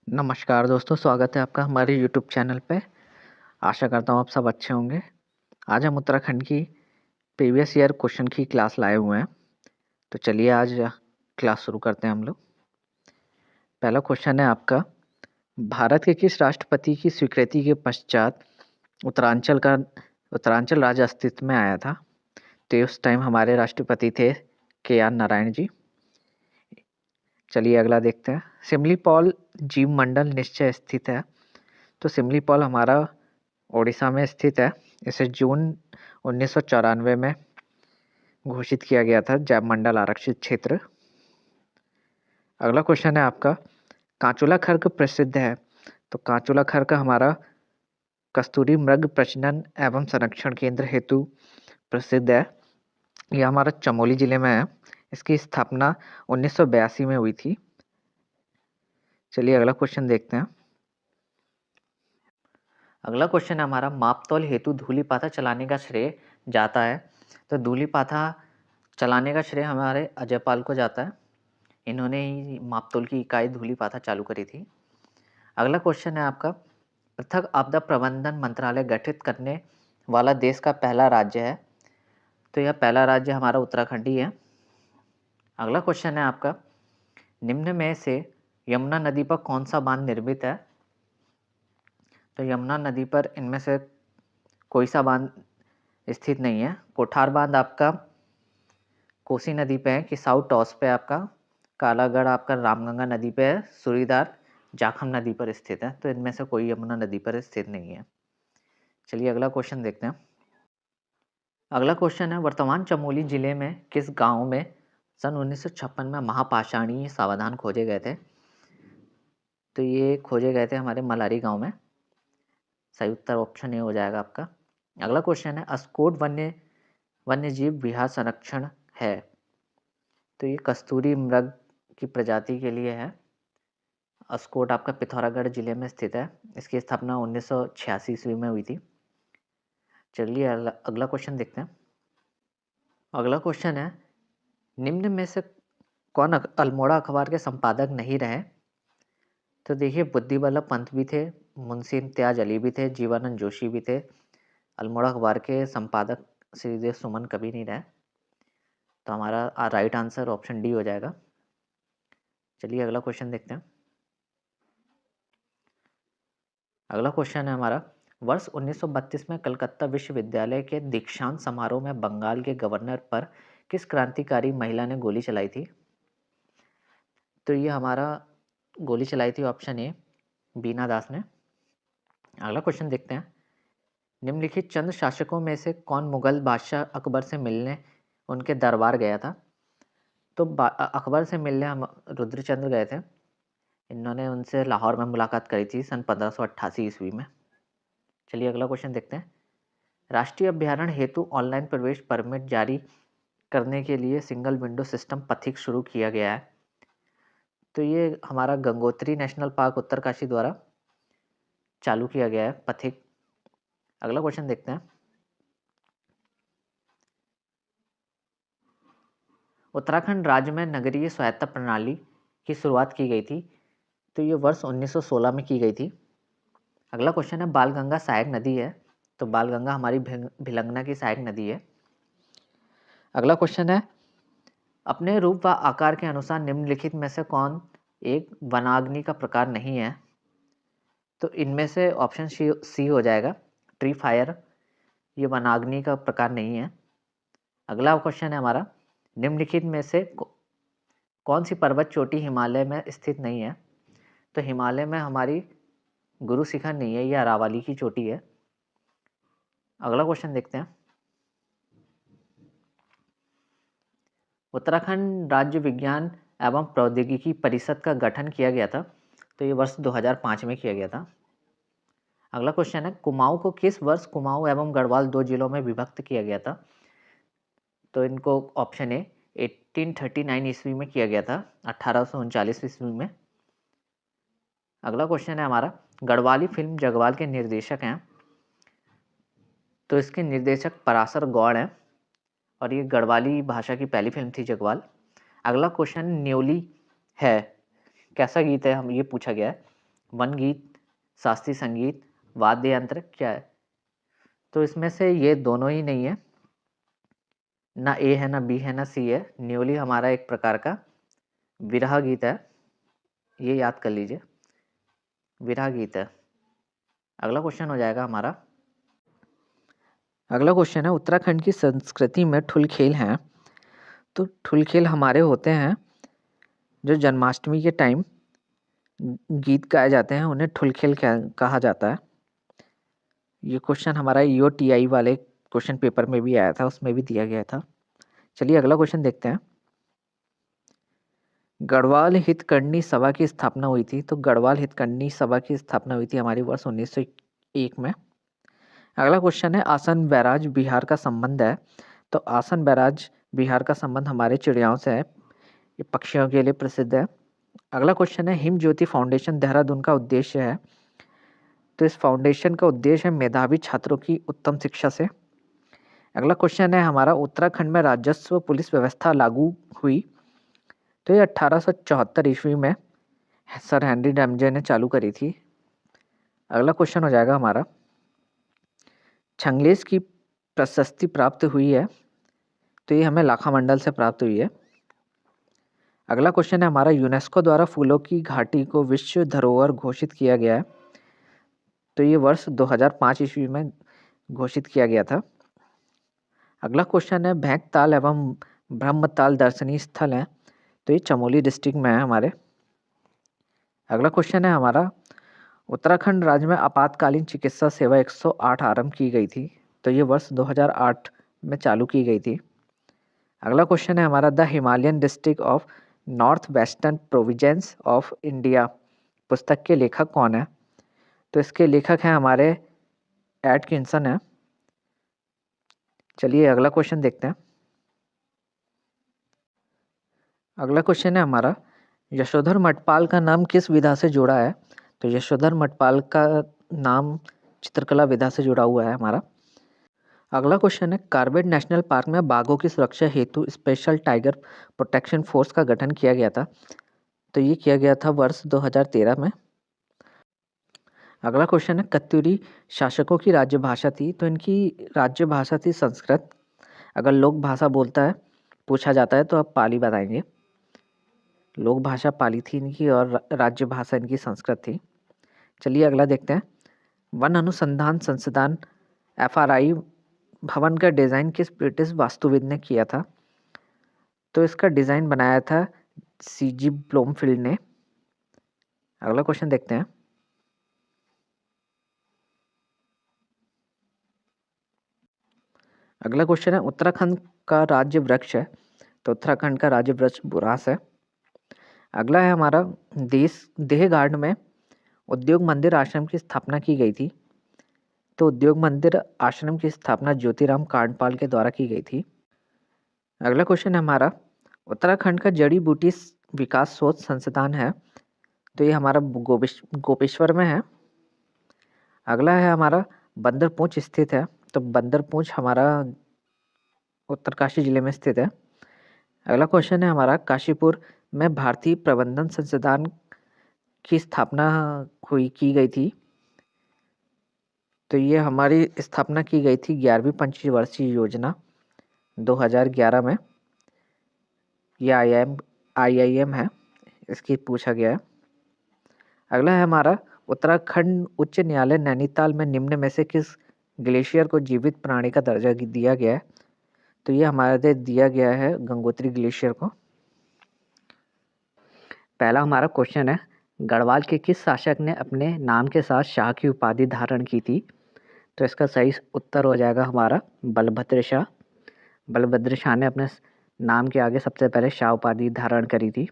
नमस्कार दोस्तों, स्वागत है आपका हमारे यूट्यूब चैनल पे। आशा करता हूँ आप सब अच्छे होंगे। आज हम उत्तराखंड की प्रीवियस ईयर क्वेश्चन की क्लास लाए हुए हैं। तो चलिए आज क्लास शुरू करते हैं हम लोग। पहला क्वेश्चन है आपका, भारत के किस राष्ट्रपति की स्वीकृति के पश्चात उत्तरांचल राज्य अस्तित्व में आया था? तो उस टाइम हमारे राष्ट्रपति थे KR नारायण जी। चलिए अगला देखते हैं। सिमलीपाल जीव मंडल निश्चय स्थित है। तो सिमलीपाल हमारा ओडिशा में स्थित है। इसे जून 1994 में घोषित किया गया था जैव मंडल आरक्षित क्षेत्र। अगला क्वेश्चन है आपका, कांचुला खर्क प्रसिद्ध है। तो कांचुला खर्क हमारा कस्तूरी मृग प्रजनन एवं संरक्षण केंद्र हेतु प्रसिद्ध है। यह हमारा चमोली जिले में है। इसकी स्थापना 1982 में हुई थी। चलिए अगला क्वेश्चन देखते हैं। अगला क्वेश्चन है हमारा, मापतौल हेतु धूलिपाथा चलाने का श्रेय जाता है। तो धूलिपाथा चलाने का श्रेय हमारे अजयपाल को जाता है। इन्होंने ही मापतौल की इकाई धूलिपाथा चालू करी थी। अगला क्वेश्चन है आपका, पृथक आपदा प्रबंधन मंत्रालय गठित करने वाला देश का पहला राज्य है। तो यह पहला राज्य हमारा उत्तराखंड ही है। अगला क्वेश्चन है आपका, निम्न में से यमुना नदी पर कौन सा बांध निर्मित है? तो यमुना नदी पर इनमें से कोई सा बांध स्थित नहीं है। कोठार बांध आपका कोसी नदी पे है, किसाऊ टॉस पे आपका, कालागढ़ आपका रामगंगा नदी पे है, सूरीदार जाखम नदी पर स्थित है। तो इनमें से कोई यमुना नदी पर स्थित नहीं है। चलिए अगला क्वेश्चन देखते हैं। अगला क्वेश्चन है, वर्तमान चमोली जिले में किस गांव में सन 1956 में महापाषाणीय सावधान खोजे गए थे? तो ये खोजे गए थे हमारे मलारी गांव में। सही उत्तर ऑप्शन ए हो जाएगा आपका। अगला क्वेश्चन है, अस्कोट वन्य जीव विहार संरक्षण है। तो ये कस्तूरी मृग की प्रजाति के लिए है। अस्कोट आपका पिथौरागढ़ जिले में स्थित है। इसकी स्थापना 1986 ईस्वी में हुई थी। चलिए अगला क्वेश्चन देखते हैं। अगला क्वेश्चन है, निम्न में से कौन अल्मोड़ा अखबार के संपादक नहीं रहे? तो देखिए, बुद्धि वल्लभ पंत भी थे, मुंशी इम्तियाज अली भी थे, जीवानंद जोशी भी थे। अल्मोड़ा अखबार के संपादक श्रीदेव सुमन कभी नहीं रहे। तो हमारा राइट आंसर ऑप्शन डी हो जाएगा। चलिए अगला क्वेश्चन देखते हैं। अगला क्वेश्चन है हमारा, वर्ष 1932 में कलकत्ता विश्वविद्यालय के दीक्षांत समारोह में बंगाल के गवर्नर पर किस क्रांतिकारी महिला ने गोली चलाई थी? तो ये हमारा गोली चलाई थी ऑप्शन ए, बीना दास ने। अगला क्वेश्चन देखते हैं। निम्नलिखित चंद शासकों में से कौन मुगल बादशाह अकबर से मिलने उनके दरबार गया था? तो अकबर से मिलने हम रुद्रचंद्र गए थे। इन्होंने उनसे लाहौर में मुलाकात करी थी सन 1588 ईस्वी में। चलिए अगला क्वेश्चन देखते हैं। राष्ट्रीय अभ्यारण्य हेतु ऑनलाइन प्रवेश परमिट जारी करने के लिए सिंगल विंडो सिस्टम पथिक शुरू किया गया है। तो ये हमारा गंगोत्री नेशनल पार्क उत्तरकाशी द्वारा चालू किया गया है पथिक। अगला क्वेश्चन देखते हैं। उत्तराखंड राज्य में नगरीय स्वायत्ता प्रणाली की शुरुआत की गई थी। तो ये वर्ष 1916 में की गई थी। अगला क्वेश्चन है, बालगंगा सहायक नदी है। तो बालगंगा हमारी भिलंगना की सहायक नदी है। अगला क्वेश्चन है, अपने रूप व आकार के अनुसार निम्नलिखित में से कौन एक वनाग्नि का प्रकार नहीं है? तो इनमें से ऑप्शन सी हो जाएगा, ट्री फायर। ये वनाग्नि का प्रकार नहीं है। अगला क्वेश्चन है हमारा, निम्नलिखित में से कौन सी पर्वत चोटी हिमालय में स्थित नहीं है? तो हिमालय में हमारी गुरु शिखर नहीं है, यह अरावली की चोटी है। अगला क्वेश्चन देखते हैं। उत्तराखंड राज्य विज्ञान एवं प्रौद्योगिकी परिषद का गठन किया गया था। तो ये वर्ष 2005 में किया गया था। अगला क्वेश्चन है, कुमाऊं को किस वर्ष कुमाऊं एवं गढ़वाल दो जिलों में विभक्त किया गया था? तो इनको ऑप्शन ए 1839 ईस्वी में किया गया था, 1839 ईस्वी में। अगला क्वेश्चन है हमारा, गढ़वाली फिल्म जगवाल के निर्देशक हैं। तो इसके निर्देशक पराशर गौड़ हैं और ये गढ़वाली भाषा की पहली फिल्म थी जगवाल। अगला क्वेश्चन न्योली है कैसा गीत है, हम ये पूछा गया है। वन गीत, शास्त्रीय संगीत, वाद्य यंत्र क्या है? तो इसमें से ये दोनों ही नहीं है, ना ए है, ना बी है, ना सी है। न्योली हमारा एक प्रकार का विरह गीत है, ये याद कर लीजिए, विरह गीत है। अगला क्वेश्चन हो जाएगा हमारा, अगला क्वेश्चन है उत्तराखंड की संस्कृति में ठुल खेल हैं। तो ठुल खेल हमारे होते हैं जो जन्माष्टमी के टाइम गीत गाए जाते हैं, उन्हें ठुल खेल कहा जाता है। ये क्वेश्चन हमारा ईओटीआई वाले क्वेश्चन पेपर में भी आया था, उसमें भी दिया गया था। चलिए अगला क्वेश्चन देखते हैं। गढ़वाल हितकर्णी सभा की स्थापना हुई थी। तो गढ़वाल हितकर्णी सभा की स्थापना हुई थी हमारी वर्ष 1901 में। अगला क्वेश्चन है आसन बैराज बिहार का संबंध है। तो आसन बैराज बिहार का संबंध हमारे चिड़ियाओं से है, ये पक्षियों के लिए प्रसिद्ध है। अगला क्वेश्चन है हिम ज्योति फाउंडेशन देहरादून का उद्देश्य है। तो इस फाउंडेशन का उद्देश्य है मेधावी छात्रों की उत्तम शिक्षा से। अगला क्वेश्चन है हमारा उत्तराखंड में राजस्व पुलिस व्यवस्था लागू हुई। तो ये 1874 ईस्वी में सर हेनरी डैमजे ने चालू करी थी। अगला क्वेश्चन हो जाएगा हमारा, छंगलेस की प्रशस्ति प्राप्त हुई है। तो ये हमें लाखा मंडल से प्राप्त हुई है। अगला क्वेश्चन है हमारा, यूनेस्को द्वारा फूलों की घाटी को विश्व धरोहर घोषित किया गया है। तो ये वर्ष 2005 ईस्वी में घोषित किया गया था। अगला क्वेश्चन है भैंकताल एवं ब्रह्मताल दर्शनीय स्थल है। तो ये चमोली डिस्ट्रिक्ट में है हमारे। अगला क्वेश्चन है हमारा, उत्तराखंड राज्य में आपातकालीन चिकित्सा सेवा 108 आरंभ की गई थी। तो ये वर्ष 2008 में चालू की गई थी। अगला क्वेश्चन है हमारा, the Himalayan district of north western province of India पुस्तक के लेखक कौन है? तो इसके लेखक हैं हमारे एटकिंसन है। चलिए अगला क्वेश्चन देखते हैं। अगला क्वेश्चन है हमारा, यशोधर मठपाल का नाम किस विधा से जुड़ा है? तो यशोधर मठपाल का नाम चित्रकला विधा से जुड़ा हुआ है हमारा। अगला क्वेश्चन है, कार्बेट नेशनल पार्क में बाघों की सुरक्षा हेतु स्पेशल टाइगर प्रोटेक्शन फोर्स का गठन किया गया था। तो ये किया गया था वर्ष 2013 में। अगला क्वेश्चन है, कत्यूरी शासकों की राज्य भाषा थी। तो इनकी राज्य भाषा थी संस्कृत। अगर लोक भाषा बोलता है पूछा जाता है तो आप पाली बताएंगे। लोक भाषा पाली थी इनकी और राज्य भाषा इनकी संस्कृत थी। चलिए अगला देखते हैं, वन अनुसंधान संस्थान एफआरआई भवन का डिज़ाइन किस ब्रिटिश वास्तुविद ने किया था? तो इसका डिज़ाइन बनाया था सीजी ब्लोमफील्ड ने। अगला क्वेश्चन देखते हैं। अगला क्वेश्चन है, उत्तराखंड का राज्य वृक्ष है। तो उत्तराखंड का राज्य वृक्ष बुरांस है। अगला है हमारा, देहगार्ड में उद्योग मंदिर आश्रम की स्थापना की गई थी। तो उद्योग मंदिर आश्रम की स्थापना ज्योतिराम कांडपाल के द्वारा की गई थी। अगला क्वेश्चन है हमारा, उत्तराखंड का जड़ी बूटी विकास शोध संस्थान है। तो ये हमारा गोपेश्वर में है। अगला है हमारा, बंदरपूंछ स्थित है। तो बंदरपूंछ हमारा उत्तरकाशी जिले में स्थित है। अगला क्वेश्चन है हमारा, काशीपुर में भारतीय प्रबंधन संस्थान की स्थापना की गई थी। तो ये हमारी स्थापना की गई थी 11वीं पंचवर्षीय योजना 2011 में। ये आईआईएम है, इसकी पूछा गया है। अगला है हमारा, उत्तराखंड उच्च न्यायालय नैनीताल में निम्न में से किस ग्लेशियर को जीवित प्राणी का दर्जा दिया गया है? तो ये हमारे दिया गया है गंगोत्री ग्लेशियर को। पहला हमारा क्वेश्चन है, गढ़वाल के किस शासक ने अपने नाम के साथ शाह की उपाधि धारण की थी? तो इसका सही उत्तर हो जाएगा हमारा बलभद्र शाह। बलभद्र शाह ने अपने नाम के आगे सबसे पहले शाह उपाधि धारण करी थी।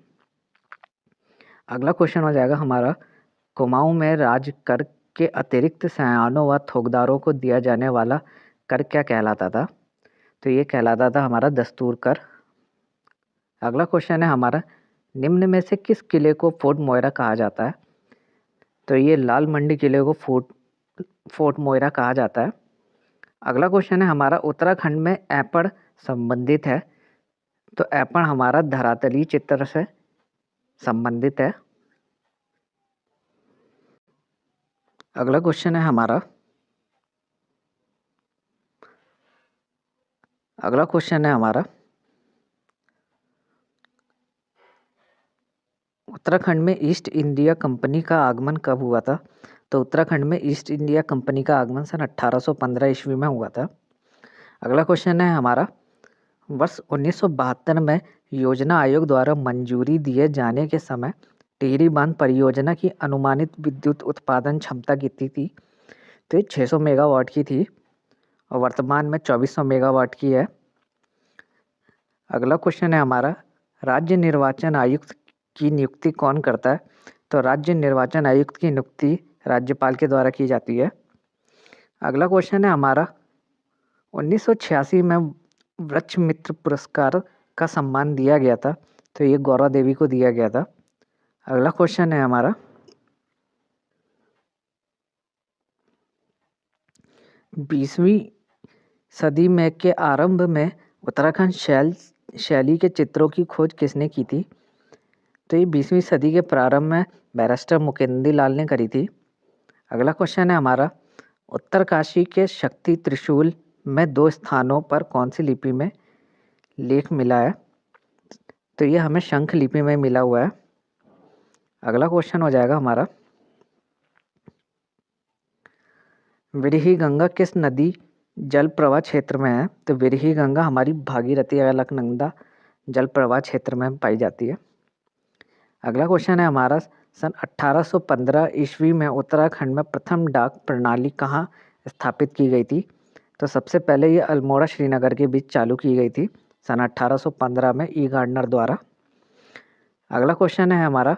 अगला क्वेश्चन हो जाएगा हमारा, कुमाऊं में राज कर के अतिरिक्त सयानों व थोकदारों को दिया जाने वाला कर क्या कहलाता था? तो ये कहलाता था हमारा दस्तूर कर। अगला क्वेश्चन है हमारा, निम्न में से किस किले को फोर्ट मोयरा कहा जाता है? तो ये लाल मंडी किले को फोर्ट मोयरा कहा जाता है। अगला क्वेश्चन है हमारा, उत्तराखंड में ऐपण संबंधित है। तो ऐपण हमारा धरातलीय चित्र से संबंधित है। अगला क्वेश्चन है हमारा उत्तराखंड में ईस्ट इंडिया कंपनी का आगमन कब हुआ था? तो उत्तराखंड में ईस्ट इंडिया कंपनी का आगमन सन 1815 ईस्वी में हुआ था। अगला क्वेश्चन है हमारा वर्ष 1972 में योजना आयोग द्वारा मंजूरी दिए जाने के समय टिहरी बांध परियोजना की अनुमानित विद्युत उत्पादन क्षमता कितनी थी? तो ये 600 मेगावाट की थी और वर्तमान में 2400 मेगावाट की है। अगला क्वेश्चन है हमारा राज्य निर्वाचन आयुक्त की नियुक्ति कौन करता है? तो राज्य निर्वाचन आयुक्त की नियुक्ति राज्यपाल के द्वारा की जाती है। अगला क्वेश्चन है हमारा 1986 में वृक्ष मित्र पुरस्कार का सम्मान दिया गया था, तो ये गौरा देवी को दिया गया था। अगला क्वेश्चन है हमारा 20वीं सदी में के आरंभ में उत्तराखंड शैली के चित्रों की खोज किसने की थी? तो ये 20वीं सदी के प्रारंभ में बैरिस्टर मुकुंदी लाल ने करी थी। अगला क्वेश्चन है हमारा उत्तरकाशी के शक्ति त्रिशूल में 2 स्थानों पर कौन सी लिपि में लेख मिला है? तो ये हमें शंख लिपि में मिला हुआ है। अगला क्वेश्चन हो जाएगा हमारा विरही गंगा किस नदी जल प्रवाह क्षेत्र में है? तो विरही गंगा हमारी भागीरथी अलकनंदा जल प्रवाह क्षेत्र में पाई जाती है। अगला क्वेश्चन है हमारा सन 1815 ईस्वी में उत्तराखंड में प्रथम डाक प्रणाली कहाँ स्थापित की गई थी? तो सबसे पहले ये अल्मोड़ा श्रीनगर के बीच चालू की गई थी सन 1815 में ई गार्डनर द्वारा। अगला क्वेश्चन है हमारा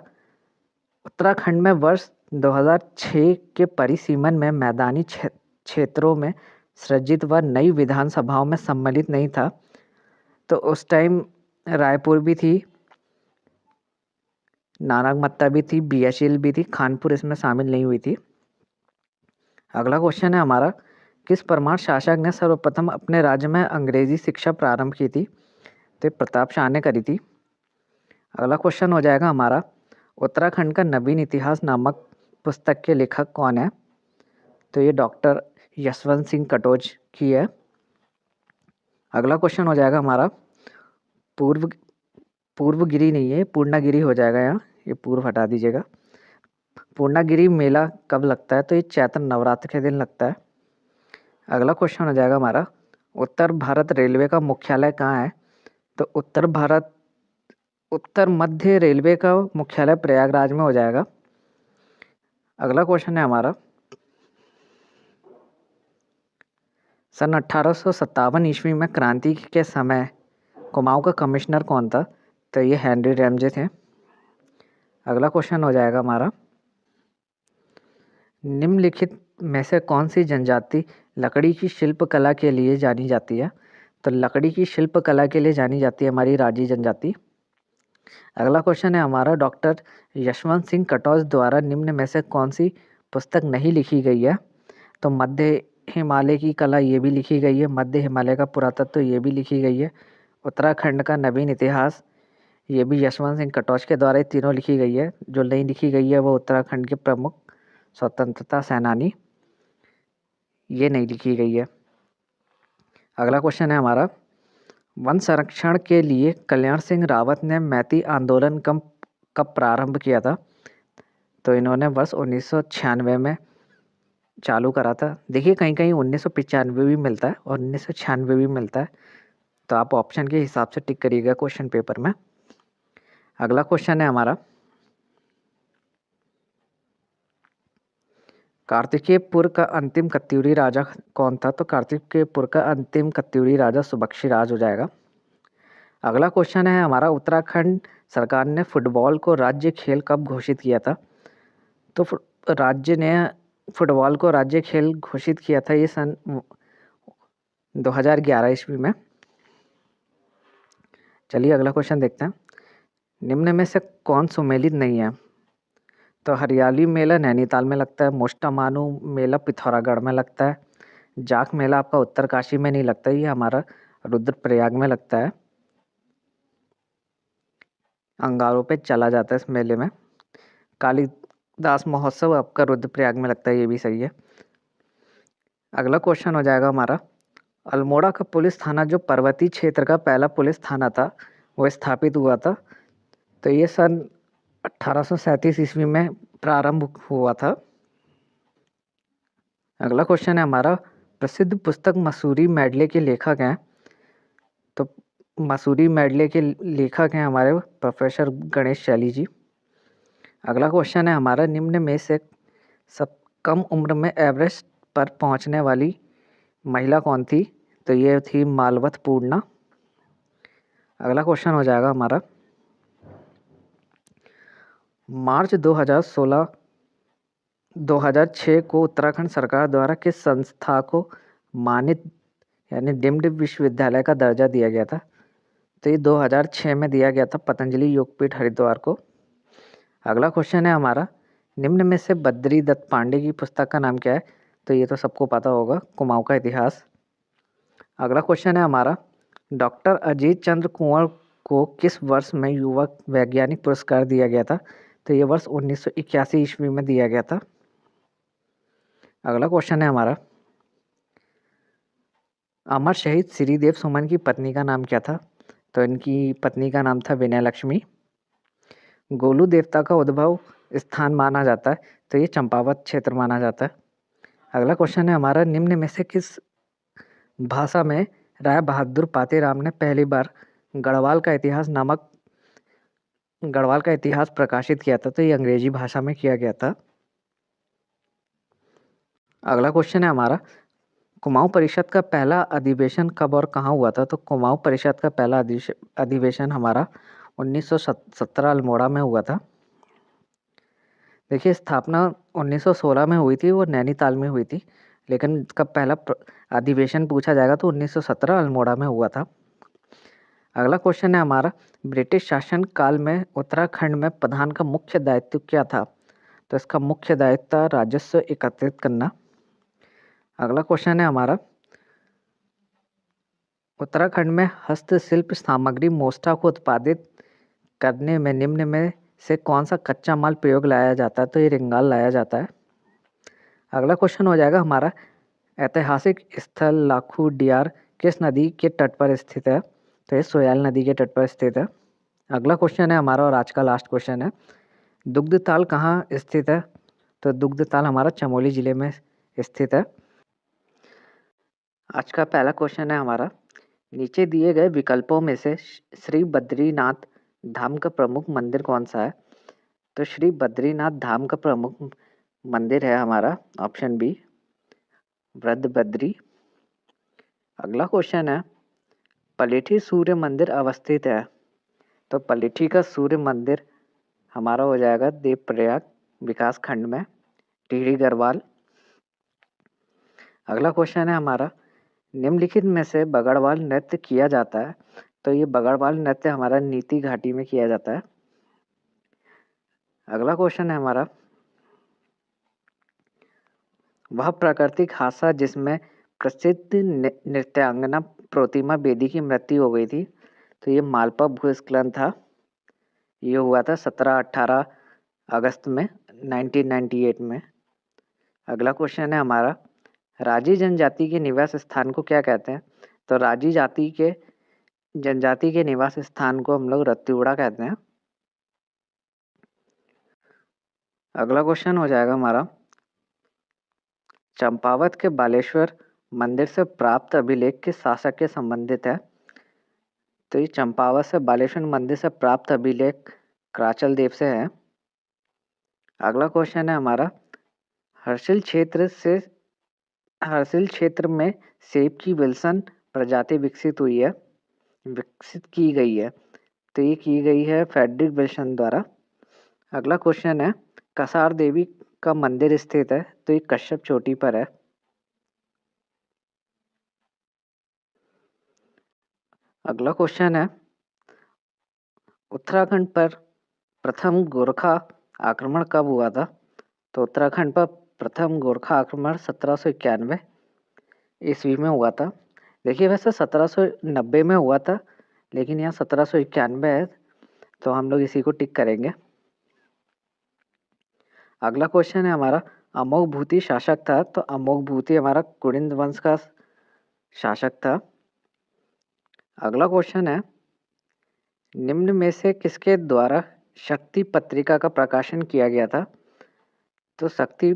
उत्तराखंड में वर्ष 2006 के परिसीमन में मैदानी क्षेत्रों में सृजित व नई विधानसभाओं में सम्मिलित नहीं था, तो उस टाइम रायपुर भी थी, नानकमत्ता भी थी, बीएचईएल भी थी, खानपुर इसमें शामिल नहीं हुई थी। अगला क्वेश्चन है हमारा किस परमार शासक ने सर्वप्रथम अपने राज्य में अंग्रेजी शिक्षा प्रारंभ की थी? तो प्रताप शाह ने करी थी। अगला क्वेश्चन हो जाएगा हमारा उत्तराखंड का नवीन इतिहास नामक पुस्तक के लेखक कौन है? तो ये डॉक्टर यशवंत सिंह कटोच की है। अगला क्वेश्चन हो जाएगा हमारा पूर्वगिरी नहीं है, पूर्णागिरी हो जाएगा यहाँ, ये पूर्व हटा दीजिएगा। पूर्णागिरी मेला कब लगता है? तो ये चैत्र नवरात्र के दिन लगता है। अगला क्वेश्चन हो जाएगा हमारा उत्तर भारत रेलवे का मुख्यालय कहाँ है? तो उत्तर मध्य रेलवे का मुख्यालय प्रयागराज में हो जाएगा। अगला क्वेश्चन है हमारा सन 1857 ईस्वी में क्रांति के समय कुमाऊं का कमिश्नर कौन था? तो ये हेनरी रैमजे थे। अगला क्वेश्चन हो जाएगा हमारा निम्नलिखित में से कौन सी जनजाति लकड़ी की शिल्पकला के लिए जानी जाती है? तो लकड़ी की शिल्पकला के लिए जानी जाती है हमारी राजी जनजाति। अगला क्वेश्चन है हमारा डॉक्टर यशवंत सिंह कटोच द्वारा निम्न में से कौन सी पुस्तक नहीं लिखी गई है? तो मध्य हिमालय की कला ये भी लिखी गई है, मध्य हिमालय का पुरातत्व ये भी लिखी गई है, उत्तराखंड का नवीन इतिहास ये भी यशवंत सिंह कटोच के द्वारा तीनों लिखी गई है। जो नहीं लिखी गई है वो उत्तराखंड के प्रमुख स्वतंत्रता सेनानी ये नहीं लिखी गई है। अगला क्वेश्चन है हमारा वन संरक्षण के लिए कल्याण सिंह रावत ने मैती आंदोलन कब प्रारंभ किया था? तो इन्होंने वर्ष 1996 में चालू करा था। देखिए कहीं कहीं 1995 भी मिलता है और 1996 भी मिलता है, तो आप ऑप्शन के हिसाब से टिक करिएगा क्वेश्चन पेपर में। अगला क्वेश्चन है हमारा कार्तिकेयपुर का अंतिम कत्यूरी राजा कौन था? तो कार्तिकेयपुर का अंतिम कत्यूरी राजा सुबक्षी राज हो जाएगा। अगला क्वेश्चन है हमारा उत्तराखंड सरकार ने फुटबॉल को राज्य खेल कब घोषित किया था? तो राज्य ने फुटबॉल को राज्य खेल घोषित किया था ये सन 2011 ईस्वी में। चलिए अगला क्वेश्चन देखते हैं निम्न में से कौन सुमेलित नहीं है? तो हरियाली मेला नैनीताल में लगता है, मोस्टामानू मेला पिथौरागढ़ में लगता है, जाख मेला आपका उत्तरकाशी में नहीं लगता, ये हमारा रुद्रप्रयाग में लगता है। अंगारों पे चला जाता है इस मेले में। दास महोत्सव आपका रुद्रप्रयाग में लगता है, ये भी सही है। अगला क्वेश्चन हो जाएगा हमारा, अल्मोड़ा का पुलिस थाना जो पर्वतीय क्षेत्र का पहला पुलिस थाना था, वो स्थापित हुआ था। तो ये सन 1837 ईस्वी में प्रारंभ हुआ था। अगला क्वेश्चन है हमारा, प्रसिद्ध पुस्तक मसूरी मेडले के लेखक हैं। तो मसूरी मेडले के लेखक हैं हमारे प्रोफेसर गणेश शैली जी। अगला क्वेश्चन है हमारा, निम्न में से सब कम उम्र में एवरेस्ट पर पहुंचने वाली महिला कौन थी? तो ये थी मालवत पूर्णा। अगला क्वेश्चन हो जाएगा हमारा, मार्च 2006 को उत्तराखंड सरकार द्वारा किस संस्था को मानित यानी डीम्ड विश्वविद्यालय का दर्जा दिया गया था? तो ये 2006 में दिया गया था पतंजलि योगपीठ हरिद्वार को। अगला क्वेश्चन है हमारा, निम्न में से बद्री दत्त पांडे की पुस्तक का नाम क्या है? तो ये तो सबको पता होगा, कुमाऊं का इतिहास। अगला क्वेश्चन है हमारा, डॉक्टर अजीत चंद्र कुंवर को किस वर्ष में युवा वैज्ञानिक पुरस्कार दिया गया था? तो ये वर्ष 1981 ईस्वी में दिया गया था। अगला क्वेश्चन है हमारा, अमर शहीद श्रीदेव सुमन की पत्नी का नाम क्या था? तो इनकी पत्नी का नाम था विनय लक्ष्मी। गोलू देवता का उद्भव स्थान माना जाता है, तो ये चंपावत क्षेत्र माना जाता है। अगला क्वेश्चन है हमारा, निम्न में से किस भाषा में राय बहादुर पातेराम ने पहली बार गढ़वाल का इतिहास प्रकाशित किया था? तो ये अंग्रेजी भाषा में किया गया था। अगला क्वेश्चन है हमारा, कुमाऊं परिषद का पहला अधिवेशन कब और कहाँ हुआ था? तो कुमाऊं परिषद का पहला अधिवेशन हमारा 1917 अल्मोड़ा में हुआ था। देखिए, स्थापना 1916 में हुई थी, वो नैनीताल में हुई थी, लेकिन इसका पहला अधिवेशन पूछा जाएगा तो 1917 अल्मोड़ा में हुआ था। अगला क्वेश्चन है हमारा, ब्रिटिश शासन काल में उत्तराखंड में प्रधान का मुख्य दायित्व क्या था? तो इसका मुख्य दायित्व था राजस्व एकत्रित करना। अगला क्वेश्चन है हमारा, उत्तराखंड में हस्तशिल्प सामग्री मोस्टा को उत्पादित करने में निम्न में से कौन सा कच्चा माल प्रयोग लाया जाता है? तो ये रिंगाल लाया जाता है। अगला क्वेश्चन हो जाएगा हमारा, ऐतिहासिक स्थल लाखू डियार किस नदी के तट पर स्थित है? तो ये सोयाल नदी के तट पर स्थित है। अगला क्वेश्चन है हमारा और आज का लास्ट क्वेश्चन है, दुग्धताल कहाँ स्थित है? तो दुग्धताल हमारा चमोली जिले में स्थित है। आज का पहला क्वेश्चन है हमारा, नीचे दिए गए विकल्पों में से श्री बद्रीनाथ धाम का प्रमुख मंदिर कौन सा है? तो श्री बद्रीनाथ धाम का प्रमुख मंदिर है हमारा ऑप्शन बी, वृद्ध बद्री। अगला क्वेश्चन है, पलेठी सूर्य मंदिर अवस्थित है? तो पलेठी का सूर्य मंदिर हमारा हो जाएगा देवप्रयाग विकास खंड में, टिहरी गढ़वाल। अगला क्वेश्चन है हमारा, निम्नलिखित में से बगड़वाल नृत्य किया जाता है? तो ये बगड़वाल नृत्य हमारा नीति घाटी में किया जाता है। अगला क्वेश्चन है हमारा, वह प्राकृतिक हादसा जिसमें प्रसिद्ध नृत्यांगना प्रोतिमा बेदी की मृत्यु हो गई थी? तो ये मालपा भूस्खलन था, ये हुआ था 17-18 अगस्त में 1998 में। अगला क्वेश्चन है हमारा, राजी जनजाति के निवास स्थान को क्या कहते हैं? तो राजी जनजाति के निवास स्थान को हम लोग रत्तिउड़ा कहते हैं। अगला क्वेश्चन हो जाएगा हमारा, चंपावत के बालेश्वर मंदिर से प्राप्त अभिलेख किस शासक के संबंधित है? तो ये चंपावत से बालेश्वर मंदिर से प्राप्त अभिलेख कराचल देव से है। अगला क्वेश्चन है हमारा, हर्षिल क्षेत्र में सेब की विल्सन प्रजाति विकसित की गई है? तो ये की गई है फ्रेडरिक विल्सन द्वारा। अगला क्वेश्चन है, कसार देवी का मंदिर स्थित है? तो ये कश्यप चोटी पर है। अगला क्वेश्चन है, उत्तराखंड पर प्रथम गोरखा आक्रमण कब हुआ था? तो उत्तराखंड पर प्रथम गोरखा आक्रमण 1791 ईस्वी में हुआ था। देखिए, वैसे 1790 में हुआ था, लेकिन यहाँ 1791 है, तो हम लोग इसी को टिक करेंगे। अगला क्वेश्चन है हमारा, अमोघ भूति शासक था। तो अमोघ भूति हमारा कुरिंद वंश का शासक था। अगला क्वेश्चन है, निम्न में से किसके द्वारा शक्ति पत्रिका का प्रकाशन किया गया था? तो शक्ति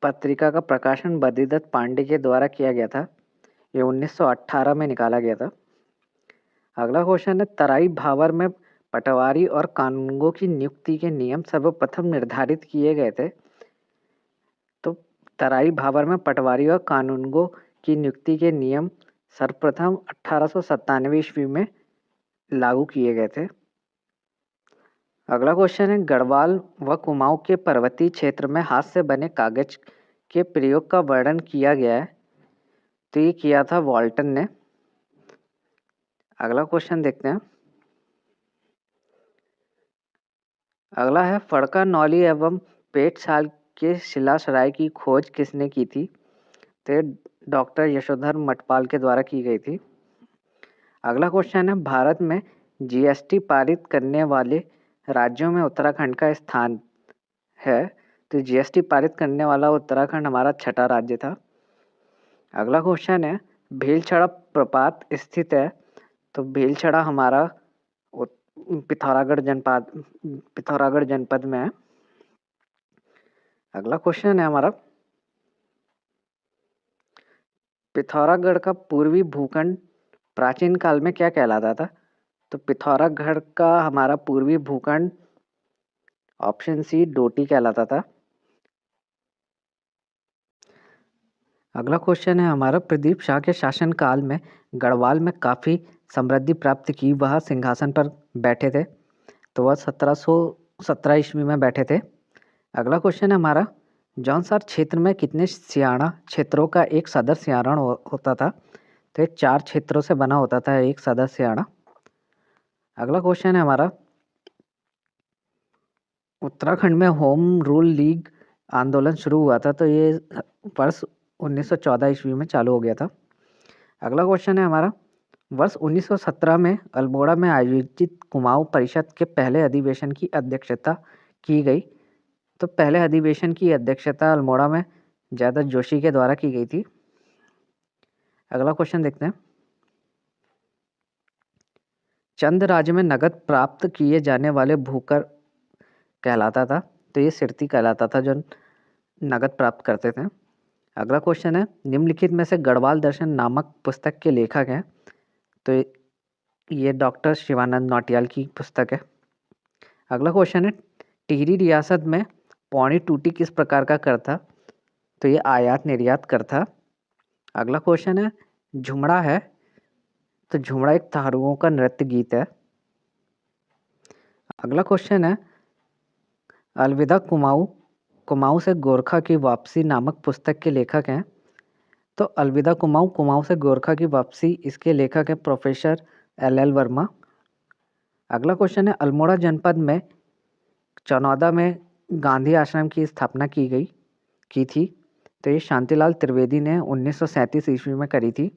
पत्रिका का प्रकाशन बद्रीदत्त पांडे के द्वारा किया गया था। ये 1918 में निकाला गया था। अगला क्वेश्चन है, तराई भावर में पटवारी और कानूनगो की नियुक्ति के नियम सर्वप्रथम निर्धारित किए गए थे। तो तराई भावर में पटवारी और कानूनगो की नियुक्ति के नियम सर्वप्रथम 1897 ईस्वी में लागू किए गए थे। अगला क्वेश्चन है, गढ़वाल व कुमाऊं के पर्वतीय क्षेत्र में हाथ से बने कागज के प्रयोग का वर्णन किया गया है। तो ये किया था वॉल्टन ने। अगला क्वेश्चन देखते हैं। अगला है, फड़का नौली एवं पेटशाल के शिलासराय की खोज किसने की थी? तो ये डॉक्टर यशोधर मटपाल के द्वारा की गई थी। अगला क्वेश्चन है, भारत में जीएसटी पारित करने वाले राज्यों में उत्तराखंड का स्थान है। तो जीएसटी पारित करने वाला उत्तराखंड हमारा छठा राज्य था। अगला क्वेश्चन है, भीलछड़ा प्रपात स्थित है। तो भीलछड़ा हमारा पिथौरागढ़ जनपद में है। अगला क्वेश्चन है हमारा, पिथौरागढ़ का पूर्वी भूखंड प्राचीन काल में क्या कहलाता था? तो पिथौरागढ़ का हमारा पूर्वी भूखंड ऑप्शन सी डोटी कहलाता था। अगला क्वेश्चन है हमारा, प्रदीप शाह के शासन काल में गढ़वाल में काफ़ी समृद्धि प्राप्त की, वह सिंहासन पर बैठे थे। तो वह 1717 ईस्वी में बैठे थे। अगला क्वेश्चन है हमारा, जौनसार क्षेत्र में कितने सियाणा क्षेत्रों का एक सदर सियारण होता था? तो ये 4 क्षेत्रों से बना होता था एक सदर सियाणा। अगला क्वेश्चन है हमारा, उत्तराखंड में होम रूल लीग आंदोलन शुरू हुआ था। तो ये वर्ष 1914 ईस्वी में चालू हो गया था। अगला क्वेश्चन है हमारा, वर्ष 1917 में अल्मोड़ा में आयोजित कुमाऊं परिषद के पहले अधिवेशन की अध्यक्षता की गई। तो पहले अधिवेशन की अध्यक्षता अल्मोड़ा में जयदत्त जोशी के द्वारा की गई थी। अगला क्वेश्चन देखते हैं, चंद राज्य में नगद प्राप्त किए जाने वाले भूकर कहलाता था। तो ये सिरती कहलाता था जो नगद प्राप्त करते थे। अगला क्वेश्चन है, निम्नलिखित में से गढ़वाल दर्शन नामक पुस्तक के लेखक हैं। तो ये डॉक्टर शिवानंद नौटियाल की पुस्तक है। अगला क्वेश्चन है, टिहरी रियासत में पौनी टूटी किस प्रकार का कर था? तो ये आयात निर्यात कर था। अगला क्वेश्चन है, झुमड़ा है। तो झुमड़ा एक थारुओं का नृत्य गीत है। अगला क्वेश्चन है, अलविदा कुमाऊं कुमाऊं से गोरखा की वापसी नामक पुस्तक के लेखक हैं। तो अलविदा कुमाऊं कुमाऊं से गोरखा की वापसी, इसके लेखक है प्रोफेसर एल वर्मा। अगला क्वेश्चन है, अल्मोड़ा जनपद में चनौदा में गांधी आश्रम की स्थापना की थी। तो ये शांतिलाल त्रिवेदी ने 1937 ईस्वी में करी थी।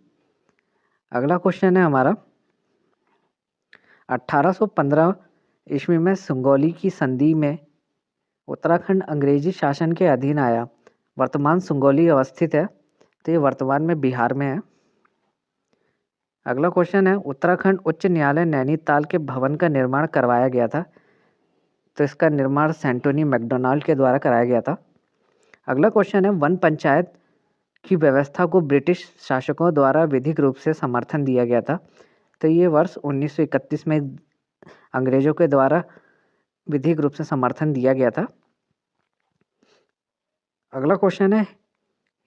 अगला क्वेश्चन है हमारा, 1815 ईस्वी में सुगौली की संधि में उत्तराखंड अंग्रेजी शासन के अधीन आया। वर्तमान सुगौली अवस्थित है। तो ये वर्तमान में बिहार में है। अगला क्वेश्चन है, उत्तराखंड उच्च न्यायालय नैनीताल के भवन का निर्माण करवाया गया था। तो इसका निर्माण सेंटोनी मैकडोनाल्ड के द्वारा कराया गया था। अगला क्वेश्चन है, वन पंचायत की व्यवस्था को ब्रिटिश शासकों द्वारा विधिक रूप से समर्थन दिया गया था। तो ये वर्ष 1931 में अंग्रेजों के द्वारा विधिक रूप से समर्थन दिया गया था। अगला क्वेश्चन है,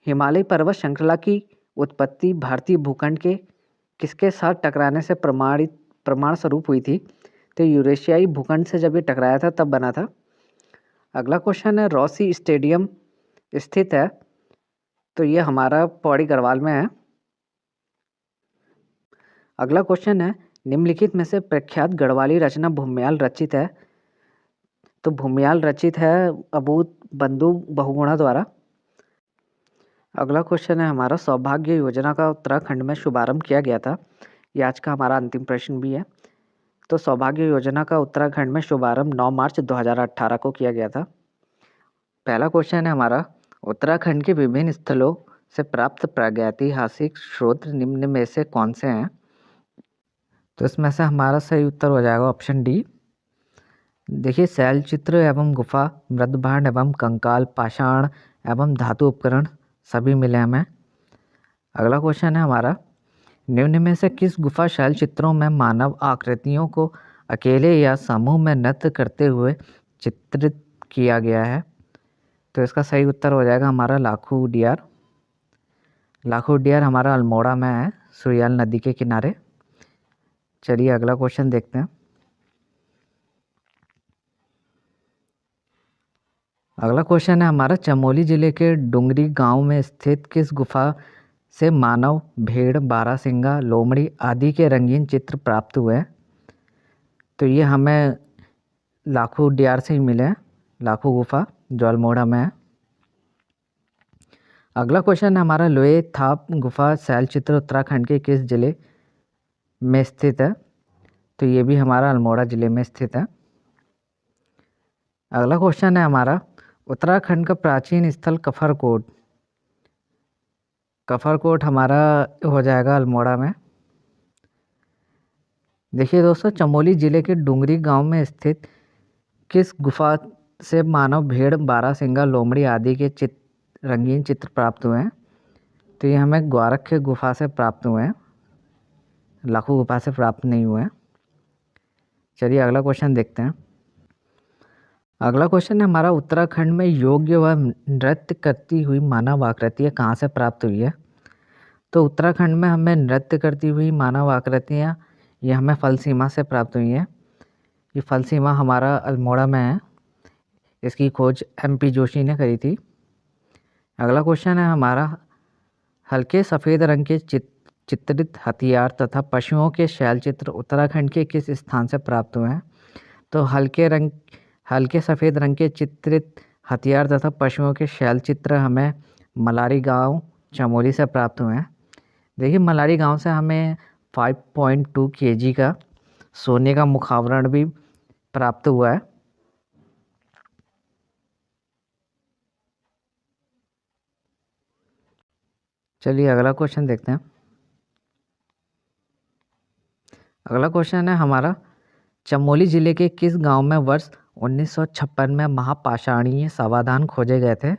हिमालय पर्वत श्रृंखला की उत्पत्ति भारतीय भूखंड के किसके साथ टकराने से प्रमाण स्वरूप हुई थी? तो यूरेशियाई भूखंड से जब ये टकराया था तब बना था। अगला क्वेश्चन है, रॉसी स्टेडियम स्थित है। तो ये हमारा पौड़ी गढ़वाल में है। अगला क्वेश्चन है, निम्नलिखित में से प्रख्यात गढ़वाली रचना भूमियाल रचित है। तो भूमियाल रचित है अबूत बंधु बहुगुणा द्वारा। अगला क्वेश्चन है हमारा, सौभाग्य योजना का उत्तराखंड में शुभारंभ किया गया था। ये आज का हमारा अंतिम प्रश्न भी है। तो सौभाग्य योजना का उत्तराखंड में शुभारंभ 9 मार्च 2018 को किया गया था। पहला क्वेश्चन है हमारा, उत्तराखंड के विभिन्न स्थलों से प्राप्त प्रागैतिहासिक स्रोत निम्न में से कौन से हैं? तो इसमें से हमारा सही उत्तर हो जाएगा ऑप्शन डी। देखिए, शैलचित्र एवं गुफा, मृदभांड एवं कंकाल, पाषाण एवं धातु उपकरण सभी मिले हमें। अगला क्वेश्चन है हमारा, निम्न में से किस गुफा शैलचित्रों में मानव आकृतियों को अकेले या समूह में नृत्य करते हुए चित्रित किया गया है? तो इसका सही उत्तर हो जाएगा हमारा लाखू उडियार। लाखू उडियार हमारा अल्मोड़ा में है, सुरियाल नदी के किनारे। चलिए अगला क्वेश्चन देखते हैं। अगला क्वेश्चन है हमारा, चमोली जिले के डुंगरी गांव में स्थित किस गुफा से मानव, भेड़, बारहसिंगा, लोमड़ी आदि के रंगीन चित्र प्राप्त हुए? तो ये हमें लाखू उडियार से ही मिले हैं, लाखू गुफा जो अल्मोड़ा में है। अगला क्वेश्चन है हमारा, लोए थाप गुफा शैलचित्र उत्तराखंड के किस जिले में स्थित है? तो ये भी हमारा अल्मोड़ा जिले में स्थित है। अगला क्वेश्चन है हमारा, उत्तराखंड का प्राचीन स्थल कफरकोट। कफरकोट हमारा हो जाएगा अल्मोड़ा में। देखिए दोस्तों, चमोली जिले के डुंगरी गांव में स्थित किस गुफा से मानव, भेड़, बारहसिंगा, लोमड़ी आदि के रंगीन चित्र प्राप्त हुए हैं? तो ये हमें ग्वारख के गुफा से प्राप्त हुए हैं, लाखू गुफा से प्राप्त नहीं हुए हैं। चलिए अगला क्वेश्चन देखते हैं। अगला क्वेश्चन है हमारा, उत्तराखंड में योग्य व नृत्य करती हुई मानव आकृतियाँ कहाँ से प्राप्त हुई है? तो उत्तराखंड में हमें नृत्य करती हुई मानव आकृतियाँ ये हमें फलसीमा से प्राप्त हुई हैं। ये फलसीमा हमारा अल्मोड़ा में है, इसकी खोज MP जोशी ने करी थी। अगला क्वेश्चन है हमारा, हल्के सफ़ेद रंग के चित्रित हथियार तथा पशुओं के शैलचित्र उत्तराखंड के किस स्थान से प्राप्त हुए हैं? तो हल्के सफ़ेद रंग के चित्रित हथियार तथा पशुओं के शैलचित्र हमें मलारी गांव चमोली से प्राप्त हुए हैं। देखिए, मलारी गांव से हमें 5.2 kg का सोने का मुखावरण भी प्राप्त हुआ है। चलिए अगला क्वेश्चन देखते हैं। अगला क्वेश्चन है हमारा, चमोली जिले के किस गांव में वर्ष 1956 में महापाषाणीय समाधान खोजे गए थे?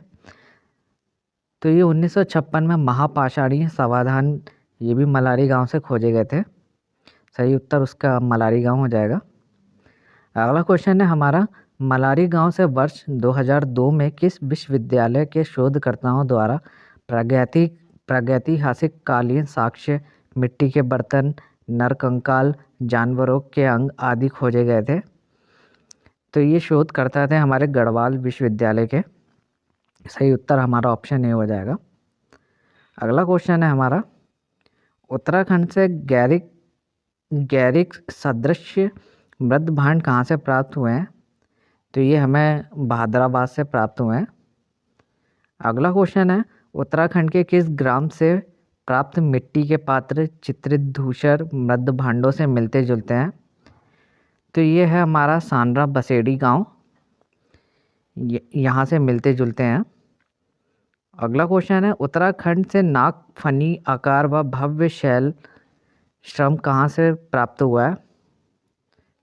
तो ये 1956 में महापाषाणीय समाधान ये भी मलारी गांव से खोजे गए थे। सही उत्तर उसका मलारी गांव हो जाएगा। अगला क्वेश्चन है हमारा, मलारी गांव से वर्ष 2002 में किस विश्वविद्यालय के शोधकर्ताओं द्वारा प्रागैतिहासिक कालीन साक्ष्य, मिट्टी के बर्तन, नरकंकाल, जानवरों के अंग आदि खोजे गए थे? तो ये शोधकर्ता थे हमारे गढ़वाल विश्वविद्यालय के। सही उत्तर हमारा ऑप्शन ए हो जाएगा। अगला क्वेश्चन है हमारा, उत्तराखंड से गैरिक सदृश मृदभांड कहाँ से प्राप्त हुए हैं? तो ये हमें बहादुराबाद से प्राप्त हुए हैं। अगला क्वेश्चन है, उत्तराखंड के किस ग्राम से प्राप्त मिट्टी के पात्र चित्रित धूसर मृदभांडों से मिलते जुलते हैं? तो ये है हमारा सांड्रा बसेड़ी गांव, यहाँ से मिलते जुलते हैं। अगला क्वेश्चन है, उत्तराखंड से नाग फनी आकार व भव्य शैल श्रम कहाँ से प्राप्त हुआ है?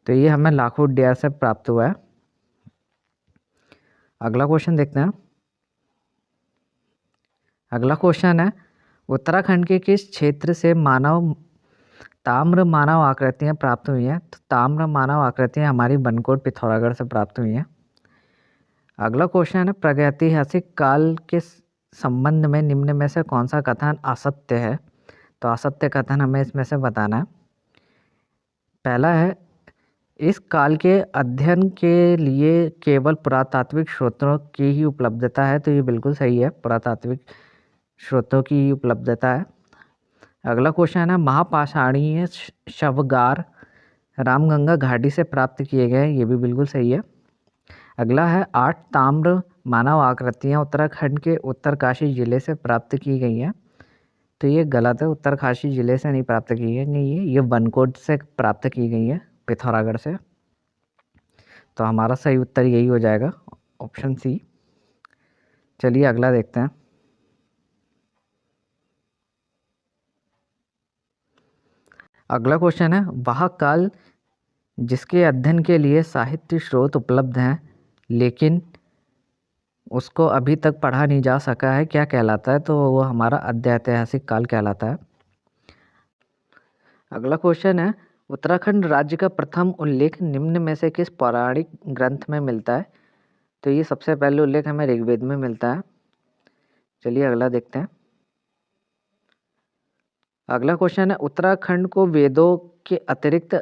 तो ये हमें लाखू उडियार से प्राप्त हुआ है। अगला क्वेश्चन देखते हैं। अगला क्वेश्चन है, उत्तराखंड के किस क्षेत्र से ताम्र मानव आकृतियाँ प्राप्त हुई हैं? तो ताम्र मानव आकृतियाँ हमारी बनकोट पिथौरागढ़ से प्राप्त हुई हैं। अगला क्वेश्चन है, प्रागैतिहासिक काल के संबंध में निम्न में से कौन सा कथन असत्य है? तो असत्य कथन हमें इसमें से बताना है। पहला है, इस काल के अध्ययन के लिए केवल पुरातात्विक स्रोतों की ही उपलब्धता है। तो ये बिल्कुल सही है, पुरातात्विक स्रोतों की ही उपलब्धता है। अगला क्वेश्चन है, महापाषाणीय शवगार रामगंगा घाटी से प्राप्त किए गए। ये भी बिल्कुल सही है। अगला है, 8 ताम्र मानव आकृतियाँ उत्तराखंड के उत्तरकाशी जिले से प्राप्त की गई हैं। तो ये गलत है, उत्तरकाशी जिले से नहीं प्राप्त की है, नहीं ये बनकोट से प्राप्त की गई है, पिथौरागढ़ से। तो हमारा सही उत्तर यही हो जाएगा, ऑप्शन सी। चलिए अगला देखते हैं। अगला क्वेश्चन है, वह काल जिसके अध्ययन के लिए साहित्य स्रोत उपलब्ध हैं लेकिन उसको अभी तक पढ़ा नहीं जा सका है, क्या कहलाता है? तो वो हमारा अद्यैतिहासिक काल कहलाता है। अगला क्वेश्चन है, उत्तराखंड राज्य का प्रथम उल्लेख निम्न में से किस पौराणिक ग्रंथ में मिलता है? तो ये सबसे पहले उल्लेख हमें ऋग्वेद में मिलता है। चलिए अगला देखते हैं। अगला क्वेश्चन है, उत्तराखंड को वेदों के अतिरिक्त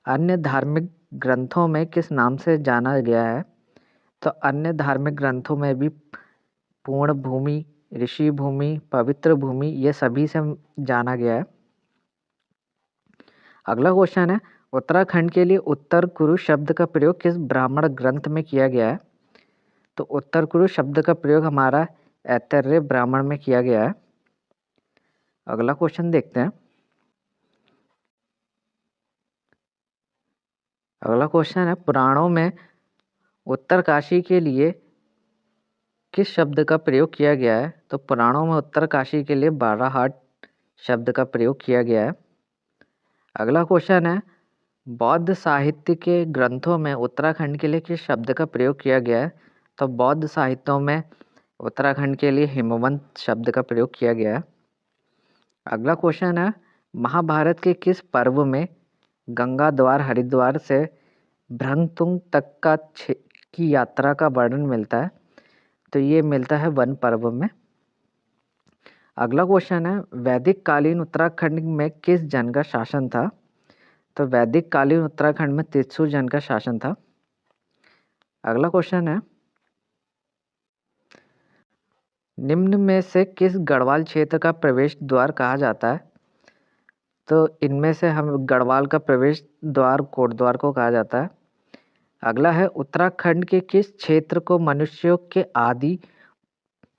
अन्य धार्मिक ग्रंथों में किस नाम से जाना गया है? तो अन्य धार्मिक ग्रंथों में भी पूर्ण भूमि, ऋषि भूमि, पवित्र भूमि, ये सभी से जाना गया है। अगला क्वेश्चन है, उत्तराखंड के लिए उत्तर कुरु शब्द का प्रयोग किस ब्राह्मण ग्रंथ में किया गया है? तो उत्तर कुरु शब्द का प्रयोग हमारा ऐतरेय ब्राह्मण में किया गया है। अगला क्वेश्चन देखते हैं। अगला क्वेश्चन है, पुराणों में उत्तरकाशी के लिए किस शब्द का प्रयोग किया गया है? तो पुराणों में उत्तरकाशी के लिए बाराहाट शब्द का प्रयोग किया गया है। अगला क्वेश्चन है, बौद्ध साहित्य के ग्रंथों में उत्तराखंड के लिए किस शब्द का प्रयोग किया गया है? तो बौद्ध साहित्यों में उत्तराखंड के लिए हिमवंत शब्द का प्रयोग किया गया है। अगला क्वेश्चन है, महाभारत के किस पर्व में गंगा द्वार हरिद्वार से भ्रंगतुंग तक की यात्रा का वर्णन मिलता है? तो ये मिलता है वन पर्व में। अगला क्वेश्चन है, वैदिक कालीन उत्तराखंड में किस जन का शासन था? तो वैदिक कालीन उत्तराखंड में तित्सु जन का शासन था। अगला क्वेश्चन है, निम्न में से किस गढ़वाल क्षेत्र का प्रवेश द्वार कहा जाता है? तो इनमें से हम गढ़वाल का प्रवेश द्वार कोटद्वार को कहा जाता है। अगला है, उत्तराखंड के किस क्षेत्र को मनुष्यों के आदि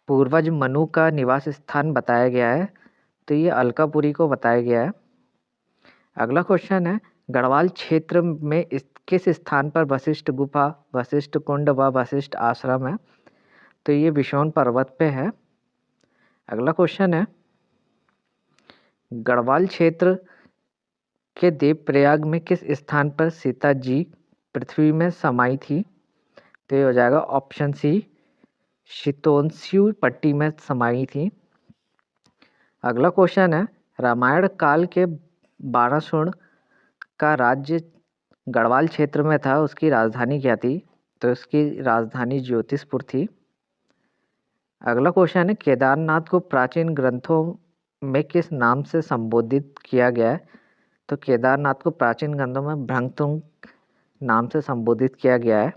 पूर्वज मनु का निवास स्थान बताया गया है? तो ये अलकापुरी को बताया गया है। अगला क्वेश्चन है, गढ़वाल क्षेत्र में किस स्थान पर वशिष्ठ गुफा, वशिष्ठ कुंड व वशिष्ठ आश्रम है? तो ये विशोन पर्वत पे है। अगला क्वेश्चन है, गढ़वाल क्षेत्र के देवप्रयाग में किस स्थान पर सीता जी पृथ्वी में समाई थी? तो ये हो जाएगा ऑप्शन सी, शीतोष्ण पट्टी में समाई थी। अगला क्वेश्चन है, रामायण काल के बाणासुर का राज्य गढ़वाल क्षेत्र में था, उसकी राजधानी क्या थी? तो इसकी राजधानी ज्योतिषपुर थी। अगला क्वेश्चन है, केदारनाथ को प्राचीन ग्रंथों में किस नाम से संबोधित किया गया है? तो केदारनाथ को प्राचीन ग्रंथों में भ्रंगतुंग नाम से संबोधित किया गया है।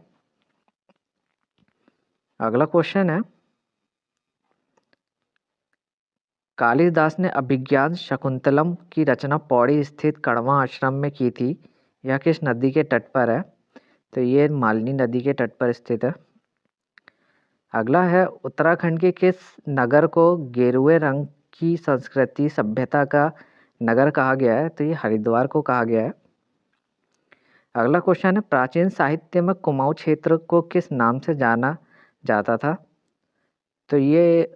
अगला क्वेश्चन है, कालिदास ने अभिज्ञान शकुंतलम की रचना पौड़ी स्थित कड़वा आश्रम में की थी। यह किस नदी के तट पर है? तो ये मालिनी नदी के तट पर स्थित है। अगला है, उत्तराखंड के किस नगर को गेरुए रंग की संस्कृति सभ्यता का नगर कहा गया है? तो ये हरिद्वार को कहा गया है। अगला क्वेश्चन है, प्राचीन साहित्य में कुमाऊं क्षेत्र को किस नाम से जाना जाता था? तो ये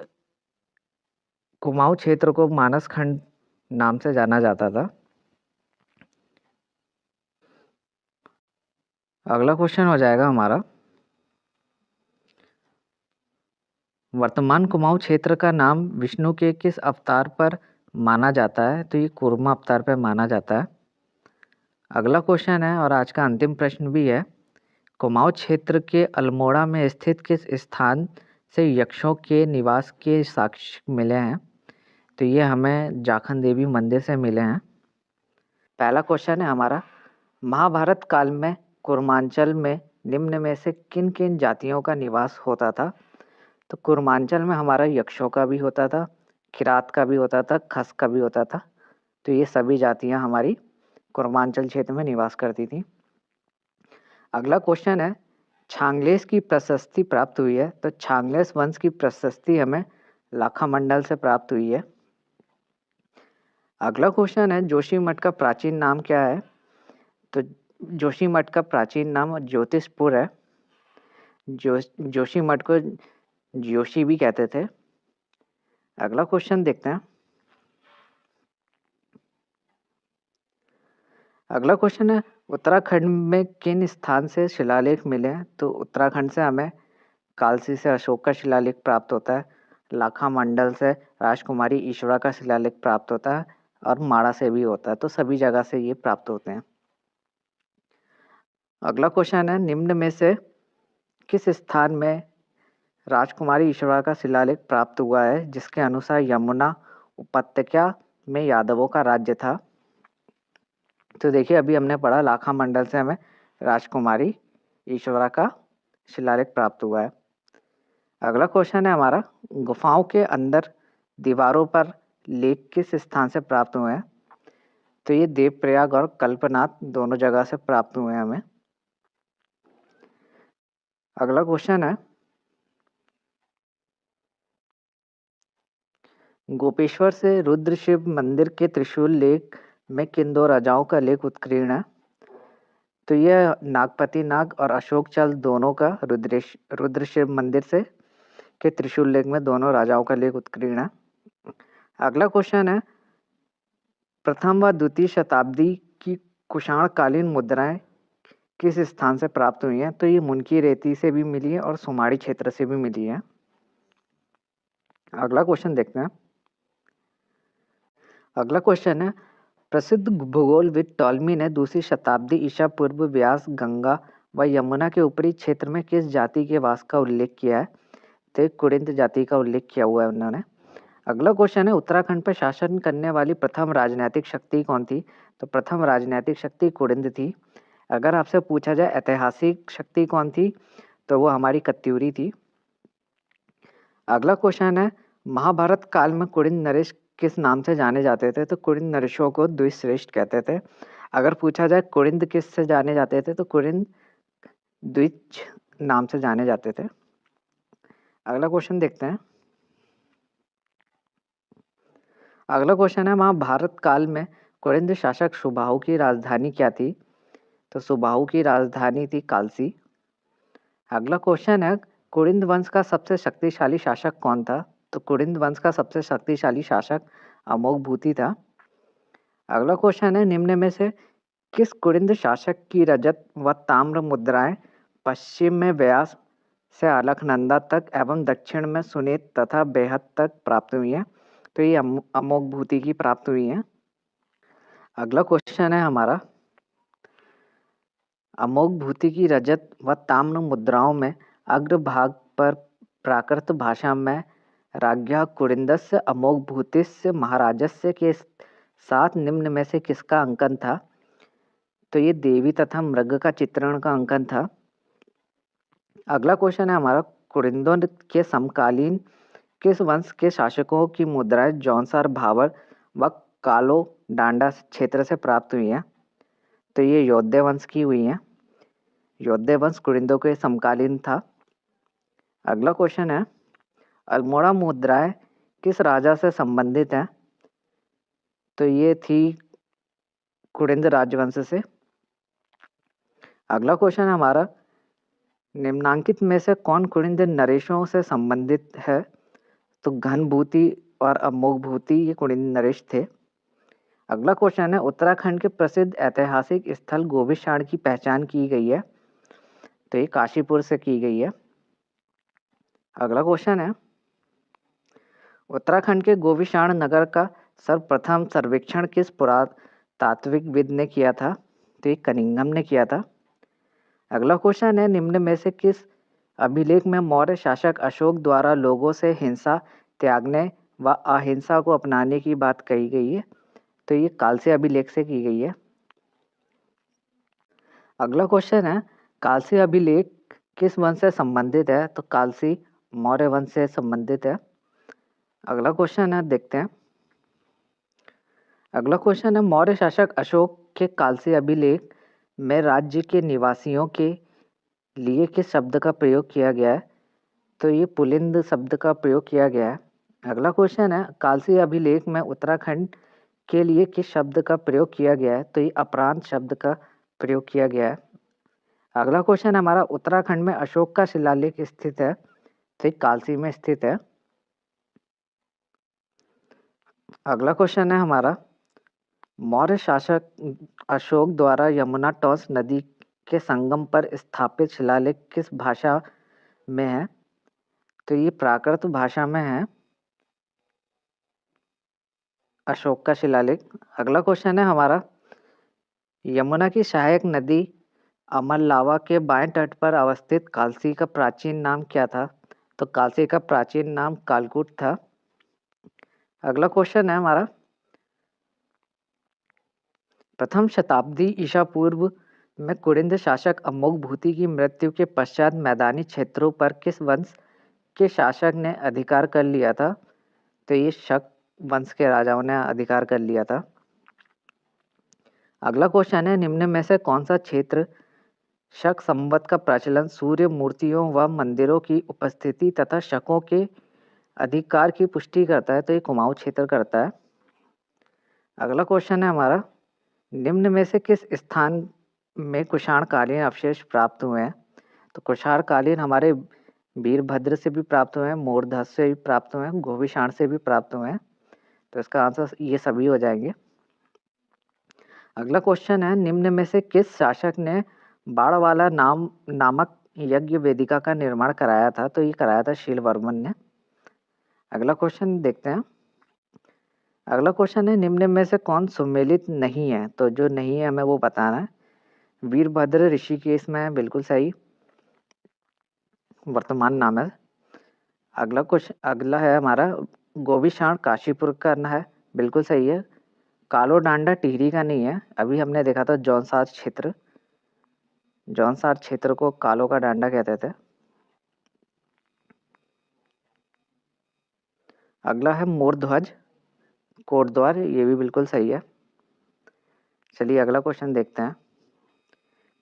कुमाऊं क्षेत्र को मानस खंड नाम से जाना जाता था। अगला क्वेश्चन हो जाएगा हमारा, वर्तमान कुमाऊं क्षेत्र का नाम विष्णु के किस अवतार पर माना जाता है? तो ये कूर्मा अवतार पर माना जाता है। अगला क्वेश्चन है और आज का अंतिम प्रश्न भी है, कुमाऊं क्षेत्र के अल्मोड़ा में स्थित किस स्थान से यक्षों के निवास के साक्ष्य मिले हैं? तो ये हमें जाखन देवी मंदिर से मिले हैं। पहला क्वेश्चन है हमारा, महाभारत काल में कुर्मांचल में निम्न में से किन किन जातियों का निवास होता था? तो कुर्मांचल में हमारा यक्षों का भी होता था, किरात का भी होता था, खस का भी होता था। तो ये सभी जातियां हमारी कुर्मांचल क्षेत्र में निवास करती थी। अगला क्वेश्चन है, छांगलेस की प्रशस्ति प्राप्त हुई है। तो छांगलेस वंश की प्रशस्ति हमें लाखामंडल से प्राप्त हुई है। अगला क्वेश्चन है, जोशीमठ का प्राचीन नाम क्या है? तो जोशीमठ का प्राचीन नाम ज्योतिषपुर है। जोशीमठ को जोशी भी कहते थे। अगला क्वेश्चन देखते हैं। अगला क्वेश्चन है, उत्तराखंड में किन स्थान से शिलालेख मिले हैं? तो उत्तराखंड से हमें कालसी से अशोक का शिलालेख प्राप्त होता है, लाखा मंडल से राजकुमारी ईश्वरा का शिलालेख प्राप्त होता है और माड़ा से भी होता है। तो सभी जगह से ये प्राप्त होते हैं। अगला क्वेश्चन है, निम्न में से किस स्थान में राजकुमारी ईश्वरा का शिलालेख प्राप्त हुआ है जिसके अनुसार यमुना उपत्यका में यादवों का राज्य था? तो देखिए, अभी हमने पढ़ा लाखा मंडल से हमें राजकुमारी ईश्वरा का शिलालेख प्राप्त हुआ है। अगला क्वेश्चन है हमारा, गुफाओं के अंदर दीवारों पर लेख किस स्थान से प्राप्त हुए हैं? तो ये देवप्रयाग और कल्पनाथ दोनों जगह से प्राप्त हुए हैं हमें। अगला क्वेश्चन है, गोपेश्वर से रुद्र शिव मंदिर के त्रिशूल लेख में किन दो राजाओं का लेख उत्कीर्ण है? तो यह नागपति नाग और अशोक चल दोनों का रुद्र शिव मंदिर से के त्रिशूल लेख में दोनों राजाओं का लेख उत्कीर्ण है। अगला क्वेश्चन है, प्रथम व द्वितीय शताब्दी की कुषाणकालीन मुद्राएं किस स्थान से प्राप्त हुई हैं? तो ये मुनकी रेती से भी मिली है और सुमाड़ी क्षेत्र से भी मिली है। अगला क्वेश्चन देखते हैं। अगला क्वेश्चन है, प्रसिद्ध भूगोलविद टॉलमी ने दूसरी शताब्दी ईसा पूर्व व्यास गंगा व यमुना के ऊपरी क्षेत्र में किस जाति के वास का उल्लेख किया है? तो कुड़िंत जाति का उल्लेख किया हुआ है उन्होंने। अगला क्वेश्चन है, उत्तराखंड पर शासन करने वाली प्रथम राजनैतिक शक्ति कौन थी? तो प्रथम राजनैतिक शक्ति कुड़िंत थी। अगर आपसे पूछा जाए ऐतिहासिक शक्ति कौन थी, तो वो हमारी कत्यूरी थी। अगला क्वेश्चन है, महाभारत काल में कुड़िंत नरेश किस नाम से जाने जाते थे? तो कुड़िंत नरेशों को द्विश्रेष्ठ कहते थे। अगर पूछा जाए कुड़िंत किस से जाने जाते थे, तो कुड़िंत द्विज नाम से जाने जाते थे। अगला क्वेश्चन देखते हैं। अगला क्वेश्चन है, महाभारत काल में कुड़िंत शासक सुबाहु की राजधानी क्या थी? तो सुबाहु की राजधानी थी कालसी। अगला क्वेश्चन है, कुड़िंत वंश का सबसे शक्तिशाली शासक कौन था? तो कुड़िंत वंश का सबसे शक्तिशाली शासक अमोघ भूति था। अगला क्वेश्चन है, निम्न में से किस कुड़िंत शासक की रजत व ताम्र मुद्राएं पश्चिम में व्यास से अलकनंदा तक एवं दक्षिण में सुनेत तथा बेहद तक प्राप्त हुई है? तो ये अमोघ भूति की प्राप्त हुई है। अगला क्वेश्चन है हमारा, अमोघ भूति की रजत व ताम्र मुद्राओं में अग्रभाग पर प्राकृत भाषा में राज्ञा कुड़िंदस्य अमोघ भूतिस्य महाराजस्य के साथ निम्न में से किसका अंकन था? तो ये देवी तथा मृग का चित्रण का अंकन था। अगला क्वेश्चन है हमारा, कुड़िंदों के समकालीन किस वंश के शासकों की मुद्राएं जौनसार भावर व कालो डांडा क्षेत्र से प्राप्त हुई हैं? तो ये यौध्य वंश की हुई हैं। यौध्य वंश कुड़िंदों के समकालीन था। अगला क्वेश्चन है, अल्मोड़ा मुद्राएं किस राजा से संबंधित है? तो ये थी कुड़िंद राजवंश से। अगला क्वेश्चन है हमारा, निम्नांकित में से कौन कुड़िंद नरेशों से संबंधित है? तो घनभूति और अमोघ भूति ये कुड़िंद नरेश थे। अगला क्वेश्चन है, उत्तराखंड के प्रसिद्ध ऐतिहासिक स्थल गोविशाण की पहचान की गई है? तो ये काशीपुर से की गई है। अगला क्वेश्चन है, उत्तराखंड के गोविशाण नगर का सर्वप्रथम सर्वेक्षण किस पुरातात्विकविद ने किया था? तो ये कनिंघम ने किया था। अगला क्वेश्चन है, निम्न में से किस अभिलेख में मौर्य शासक अशोक द्वारा लोगों से हिंसा त्यागने व अहिंसा को अपनाने की बात कही गई है? तो ये कालसी अभिलेख से की गई है। अगला क्वेश्चन है, कालसी अभिलेख किस वंश से संबंधित है? तो कालसी मौर्य वंश से संबंधित है। अगला क्वेश्चन है, देखते हैं। अगला क्वेश्चन है, मौर्य शासक अशोक के कालसी अभिलेख में राज्य के निवासियों के लिए किस शब्द का प्रयोग किया गया है? तो ये पुलिंद शब्द का प्रयोग किया गया है। अगला क्वेश्चन है, कालसी अभिलेख में उत्तराखंड के लिए किस शब्द का प्रयोग किया गया है? तो ये अपरांत शब्द का प्रयोग किया गया है। अगला क्वेश्चन हमारा, उत्तराखंड में अशोक का शिलालेख स्थित है? तो ये कालसी में स्थित है। अगला क्वेश्चन है हमारा, मौर्य शासक अशोक द्वारा यमुना टॉस नदी के संगम पर स्थापित शिलालेख किस भाषा में है? तो ये प्राकृत भाषा में है, अशोक का शिलालेख। अगला क्वेश्चन है हमारा, यमुना की सहायक नदी अमरलावा के बाएं तट पर अवस्थित कालसी का प्राचीन नाम क्या था? तो कालसी का प्राचीन नाम कालकूट था। अगला क्वेश्चन है हमारा, प्रथम शताब्दी ईसा पूर्व में कुरिंद शासक अमोघ भूति की मृत्यु के पश्चात मैदानी क्षेत्रों पर किस वंश के शासक ने अधिकार कर लिया था? तो ये शक वंश के राजाओं ने अधिकार कर लिया था। अगला क्वेश्चन है, निम्न में से कौन सा क्षेत्र शक संवत का प्रचलन, सूर्य मूर्तियों व मंदिरों की उपस्थिति तथा शकों के अधिकार की पुष्टि करता है? तो ये कुमाऊं क्षेत्र करता है। अगला क्वेश्चन है हमारा, निम्न में से किस स्थान में कुषाणकालीन अवशेष प्राप्त हुए हैं? तो कुषाणकालीन हमारे वीरभद्र से भी प्राप्त हुए हैं, मूर्धस से भी प्राप्त हुए हैं, गोविशाण से भी प्राप्त हुए हैं। तो इसका आंसर ये सभी हो जाएंगे। अगला क्वेश्चन है, निम्न में से किस शासक ने बाणवाला नामक यज्ञ वेदिका का निर्माण कराया था? तो ये कराया था शीलवर्मन ने। अगला क्वेश्चन देखते हैं। अगला क्वेश्चन है, निम्न में से कौन सुमेलित नहीं है? तो जो नहीं है हमें वो बताना है। वीरभद्र ऋषिकेश में है, बिल्कुल सही, वर्तमान नाम है। अगला है हमारा, गोविशाण काशीपुर का है, बिल्कुल सही है। कालो डांडा टिहरी का नहीं है, अभी हमने देखा था जौनसार क्षेत्र, जौनसार क्षेत्र को कालो का डांडा कहते थे। अगला है मोरध्वज कोटद्वार, ये भी बिल्कुल सही है। चलिए अगला क्वेश्चन देखते हैं।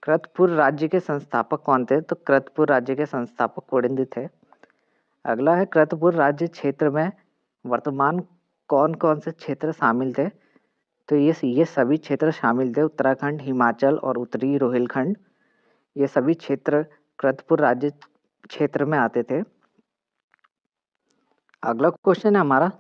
कृतपुर राज्य के संस्थापक कौन थे? तो कृतपुर राज्य के संस्थापक कुरिंद थे। अगला है, कृतपुर राज्य क्षेत्र में वर्तमान कौन कौन से क्षेत्र शामिल थे? तो ये सभी क्षेत्र शामिल थे, उत्तराखंड, हिमाचल और उत्तरी रोहिलखंड, ये सभी क्षेत्र कृतपुर राज्य क्षेत्र में आते थे। अगला क्वेश्चन है हमारा,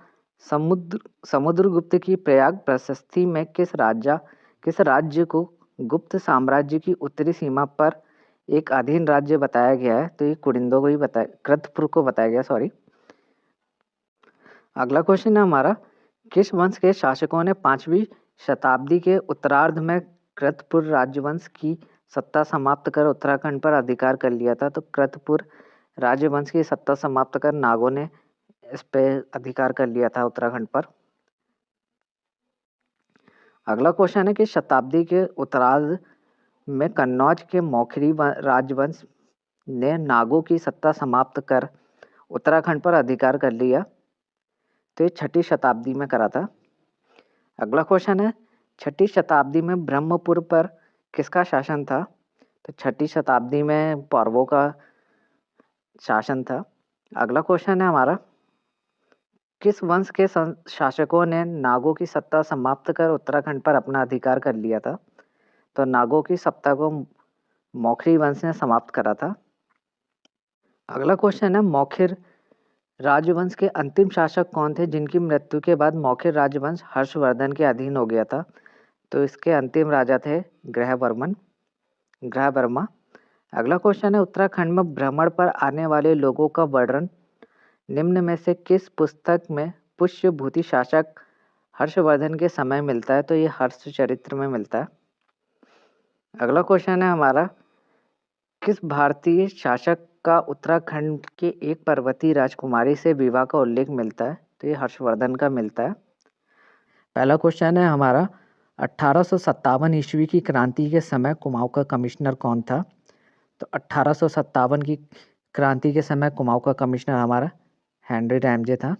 समुद्रगुप्त की प्रयाग प्रशस्ति में किस राज्य को गुप्त साम्राज्य की उत्तरी सीमा पर एक अधीन राज्य बताया गया है? तो ये कुरिंदों को ही बताया, कृतपुर को बताया गया, सॉरी। अगला क्वेश्चन है हमारा, किस वंश के शासकों ने 5वीं शताब्दी के उत्तरार्ध में कृतपुर राजवंश की सत्ता समाप्त कर उत्तराखंड पर अधिकार कर लिया था? तो कृतपुर राजवंश की सत्ता समाप्त कर नागों ने इस पे अधिकार कर लिया था उत्तराखंड पर। अगला क्वेश्चन है कि शताब्दी के उत्तरार्ध में कन्नौज के मौखरी राजवंश ने नागों की सत्ता समाप्त कर उत्तराखंड पर अधिकार कर लिया, तो ये 6ठी शताब्दी में करा था। अगला क्वेश्चन है, 6ठी शताब्दी में ब्रह्मपुर पर किसका शासन था? तो 6ठी शताब्दी में पौरवों का शासन था। अगला क्वेश्चन है हमारा, किस वंश के शासकों ने नागों की सत्ता समाप्त कर उत्तराखंड पर अपना अधिकार कर लिया था? तो नागों की सत्ता को मौखरी वंश ने समाप्त करा था। अगला क्वेश्चन है, मौखिर राजवंश के अंतिम शासक कौन थे जिनकी मृत्यु के बाद मौखिर राजवंश हर्षवर्धन के अधीन हो गया था? तो इसके अंतिम राजा थे ग्रहवर्मा। अगला क्वेश्चन है, उत्तराखंड में भ्रमण पर आने वाले लोगों का वर्णन निम्न में से किस पुस्तक में पुष्यभूति शासक हर्षवर्धन के समय मिलता है? तो ये हर्षचरित्र में मिलता है। अगला क्वेश्चन है हमारा, किस भारतीय शासक का उत्तराखंड के एक पर्वतीय राजकुमारी से विवाह का उल्लेख मिलता है? तो ये हर्षवर्धन का मिलता है। पहला क्वेश्चन है हमारा, 1857 ईस्वी की क्रांति के समय कुमाऊं का कमिश्नर कौन था? तो 1857 की क्रांति के समय कुमाऊं का कमिश्नर हमारा हेनरी रैमजे था।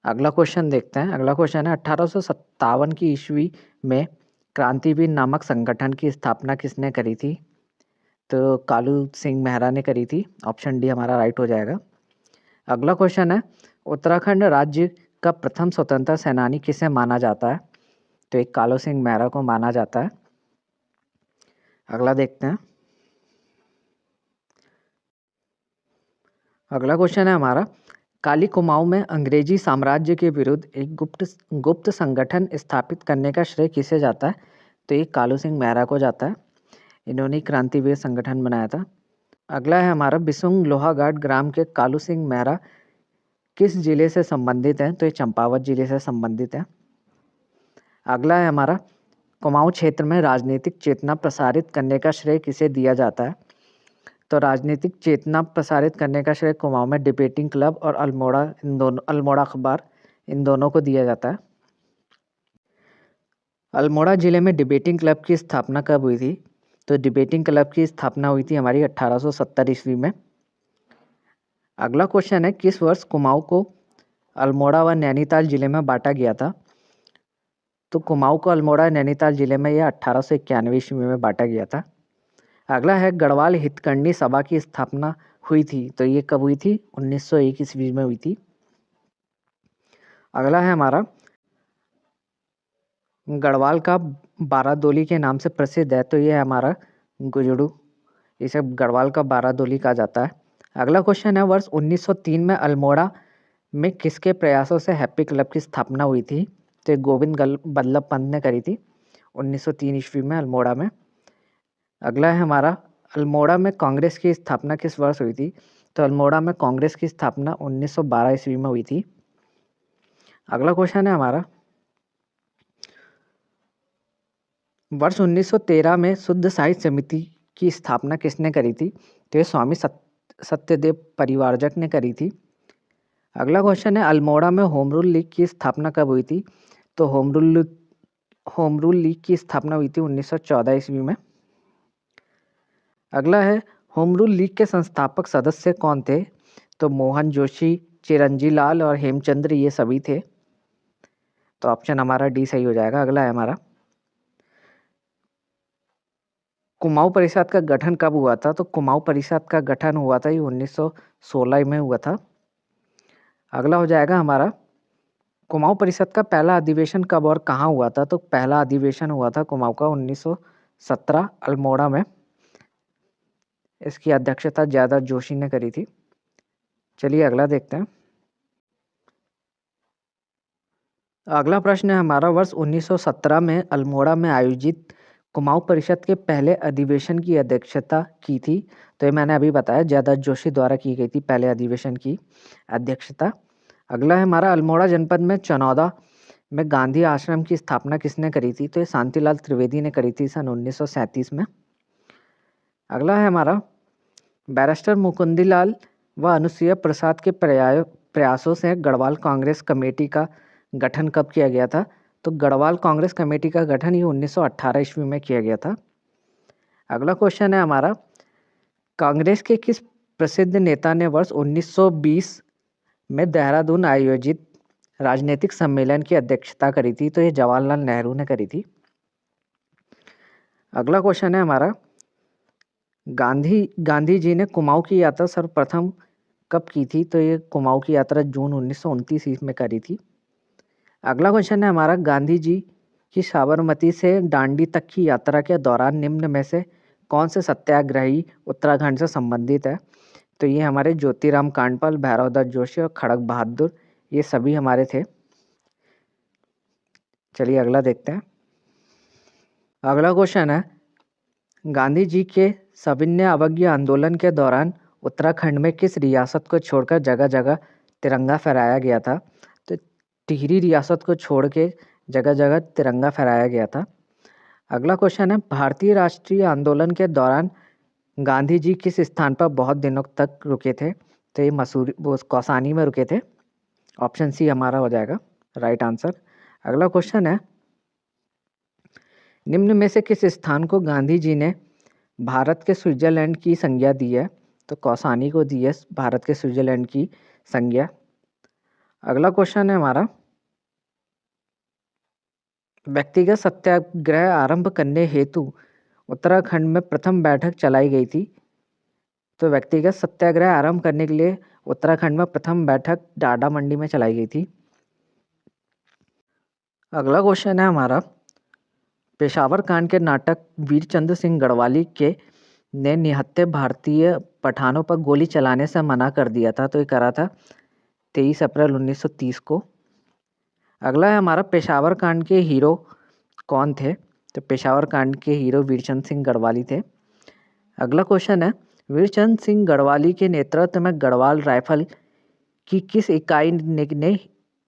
अगला क्वेश्चन देखते हैं। अगला क्वेश्चन है, 1857 की ईस्वी में क्रांतिवीर नामक संगठन की स्थापना किसने करी थी? तो कालू सिंह मेहरा ने करी थी। ऑप्शन डी हमारा राइट हो जाएगा। अगला क्वेश्चन है, उत्तराखंड राज्य का प्रथम स्वतंत्रता सेनानी किसे माना जाता है? तो एक कालू सिंह मेहरा को माना जाता है। अगला देखते हैं। अगला क्वेश्चन है हमारा, काली कुमाऊं में अंग्रेजी साम्राज्य के विरुद्ध एक गुप्त संगठन स्थापित करने का श्रेय किसे जाता है? तो ये कालू सिंह मेहरा को जाता है। इन्होंने क्रांतिवीर संगठन बनाया था। अगला है हमारा, बिसुंग लोहाघाट ग्राम के कालू सिंह मेहरा किस जिले से संबंधित हैं? तो ये चंपावत जिले से संबंधित है। अगला है हमारा, कुमाऊं क्षेत्र में राजनीतिक चेतना प्रसारित करने का श्रेय किसे दिया जाता है? तो राजनीतिक चेतना प्रसारित करने का श्रेय कुमाऊं में डिबेटिंग क्लब और अल्मोड़ा अखबार इन दोनों को दिया जाता है। अल्मोड़ा जिले में डिबेटिंग क्लब की स्थापना कब हुई थी? तो डिबेटिंग क्लब की स्थापना हुई थी हमारी 1870 ईस्वी में। अगला क्वेश्चन है, किस वर्ष कुमाऊं को अल्मोड़ा व नैनीताल जिले में बांटा गया था? तो कुमाऊं को अल्मोड़ा नैनीताल जिले में यह 1891 ईस्वी में बांटा गया था। अगला है, गढ़वाल हितकर्णी सभा की स्थापना हुई थी, तो ये कब हुई थी? 1901 ईस्वी में हुई थी। अगला है हमारा, गढ़वाल का बारादोली के नाम से प्रसिद्ध है, तो ये है हमारा गुजड़ू। इसे गढ़वाल का बारादोली कहा जाता है। अगला क्वेश्चन है, वर्ष 1903 में अल्मोड़ा में किसके प्रयासों से हैप्पी क्लब की स्थापना हुई थी? तो ये गोविंद बल्लभ पंत ने करी थी 1903 ईस्वी में अल्मोड़ा में। अगला है हमारा, अल्मोड़ा में कांग्रेस की स्थापना किस वर्ष हुई थी? तो अल्मोड़ा में कांग्रेस की स्थापना 1912 ईस्वी में हुई थी। अगला क्वेश्चन है हमारा, वर्ष 1913 में शुद्ध साहित्य समिति की स्थापना किसने करी थी? तो ये स्वामी सत्यदेव परिवारजक ने करी थी। अगला क्वेश्चन है, अल्मोड़ा में होम रूल लीग की स्थापना कब हुई थी? तो होम रूल लीग की स्थापना हुई थी 1914 ईस्वी में। अगला है, होम रूल लीग के संस्थापक सदस्य कौन थे? तो मोहन जोशी, चिरंजी लाल और हेमचंद्र ये सभी थे। तो ऑप्शन हमारा डी सही हो जाएगा। अगला है हमारा, कुमाऊं परिषद का गठन कब हुआ था? तो कुमाऊं परिषद का गठन हुआ था ये 1916 में हुआ था। अगला हो जाएगा हमारा, कुमाऊं परिषद का पहला अधिवेशन कब और कहाँ हुआ था? तो पहला अधिवेशन हुआ था कुमाऊं का 1917 अल्मोड़ा में। इसकी अध्यक्षता जयादार जोशी ने करी थी। चलिए अगला देखते हैं। अगला प्रश्न है हमारा, वर्ष 1917 में अल्मोड़ा में आयोजित कुमाऊं परिषद के पहले अधिवेशन की अध्यक्षता की थी। तो ये मैंने अभी बताया, जयादार जोशी द्वारा की गई थी पहले अधिवेशन की अध्यक्षता। अगला है हमारा, अल्मोड़ा जनपद में चनौदा में गांधी आश्रम की स्थापना किसने करी थी? तो ये शांतिलाल त्रिवेदी ने करी थी सन 1937 में। अगला है हमारा, बैरिस्टर मुकुंदीलाल व अनुसुईया प्रसाद के प्रयासों से गढ़वाल कांग्रेस कमेटी का गठन कब किया गया था? तो गढ़वाल कांग्रेस कमेटी का गठन ये 1918 ईस्वी में किया गया था। अगला क्वेश्चन है हमारा, कांग्रेस के किस प्रसिद्ध नेता ने वर्ष 1920 में देहरादून आयोजित राजनीतिक सम्मेलन की अध्यक्षता करी थी? तो ये जवाहरलाल नेहरू ने करी थी। अगला क्वेश्चन है हमारा, गांधी जी ने कुमाऊं की यात्रा सर्वप्रथम कब की थी? तो ये कुमाऊं की यात्रा जून 1929 ईस्वी में करी थी। अगला क्वेश्चन है हमारा, गांधी जी की साबरमती से दांडी तक की यात्रा के दौरान निम्न में से कौन से सत्याग्रही उत्तराखंड से संबंधित है? तो ये हमारे ज्योतिराम कांडपाल, भैरवदास जोशी और खड़क बहादुर ये सभी हमारे थे। चलिए अगला देखते हैं। अगला क्वेश्चन है, गांधी जी के सविनय अवज्ञा आंदोलन के दौरान उत्तराखंड में किस रियासत को छोड़कर जगह जगह तिरंगा फहराया गया था? तो टिहरी रियासत को छोड़ के जगह जगह तिरंगा फहराया गया था। अगला क्वेश्चन है, भारतीय राष्ट्रीय आंदोलन के दौरान गांधी जी किस स्थान पर बहुत दिनों तक रुके थे? तो ये मसूरी कौसानी में रुके थे। ऑप्शन सी हमारा हो जाएगा राइट आंसर। अगला क्वेश्चन है, निम्न में से किस स्थान को गांधी जी ने भारत के स्विट्जरलैंड की संज्ञा दी है? तो कौसानी को दी है भारत के स्विट्जरलैंड की संज्ञा। अगला क्वेश्चन है हमारा, व्यक्तिगत सत्याग्रह आरंभ करने हेतु उत्तराखंड में प्रथम बैठक चलाई गई थी। तो व्यक्तिगत सत्याग्रह आरंभ करने के लिए उत्तराखंड में प्रथम बैठक डाडा मंडी में चलाई गई थी। अगला क्वेश्चन है हमारा, पेशावर कांड के नाटक वीरचंद्र सिंह गढ़वाली के ने निहत्थे भारतीय पठानों पर गोली चलाने से मना कर दिया था? तो ये करा था 23 अप्रैल 1930 को। अगला है हमारा, पेशावर कांड के हीरो कौन थे? तो पेशावर कांड के हीरो वीरचंद सिंह गढ़वाली थे। अगला क्वेश्चन है, वीरचंद सिंह गढ़वाली के नेतृत्व में गढ़वाल राइफल की किस इकाई ने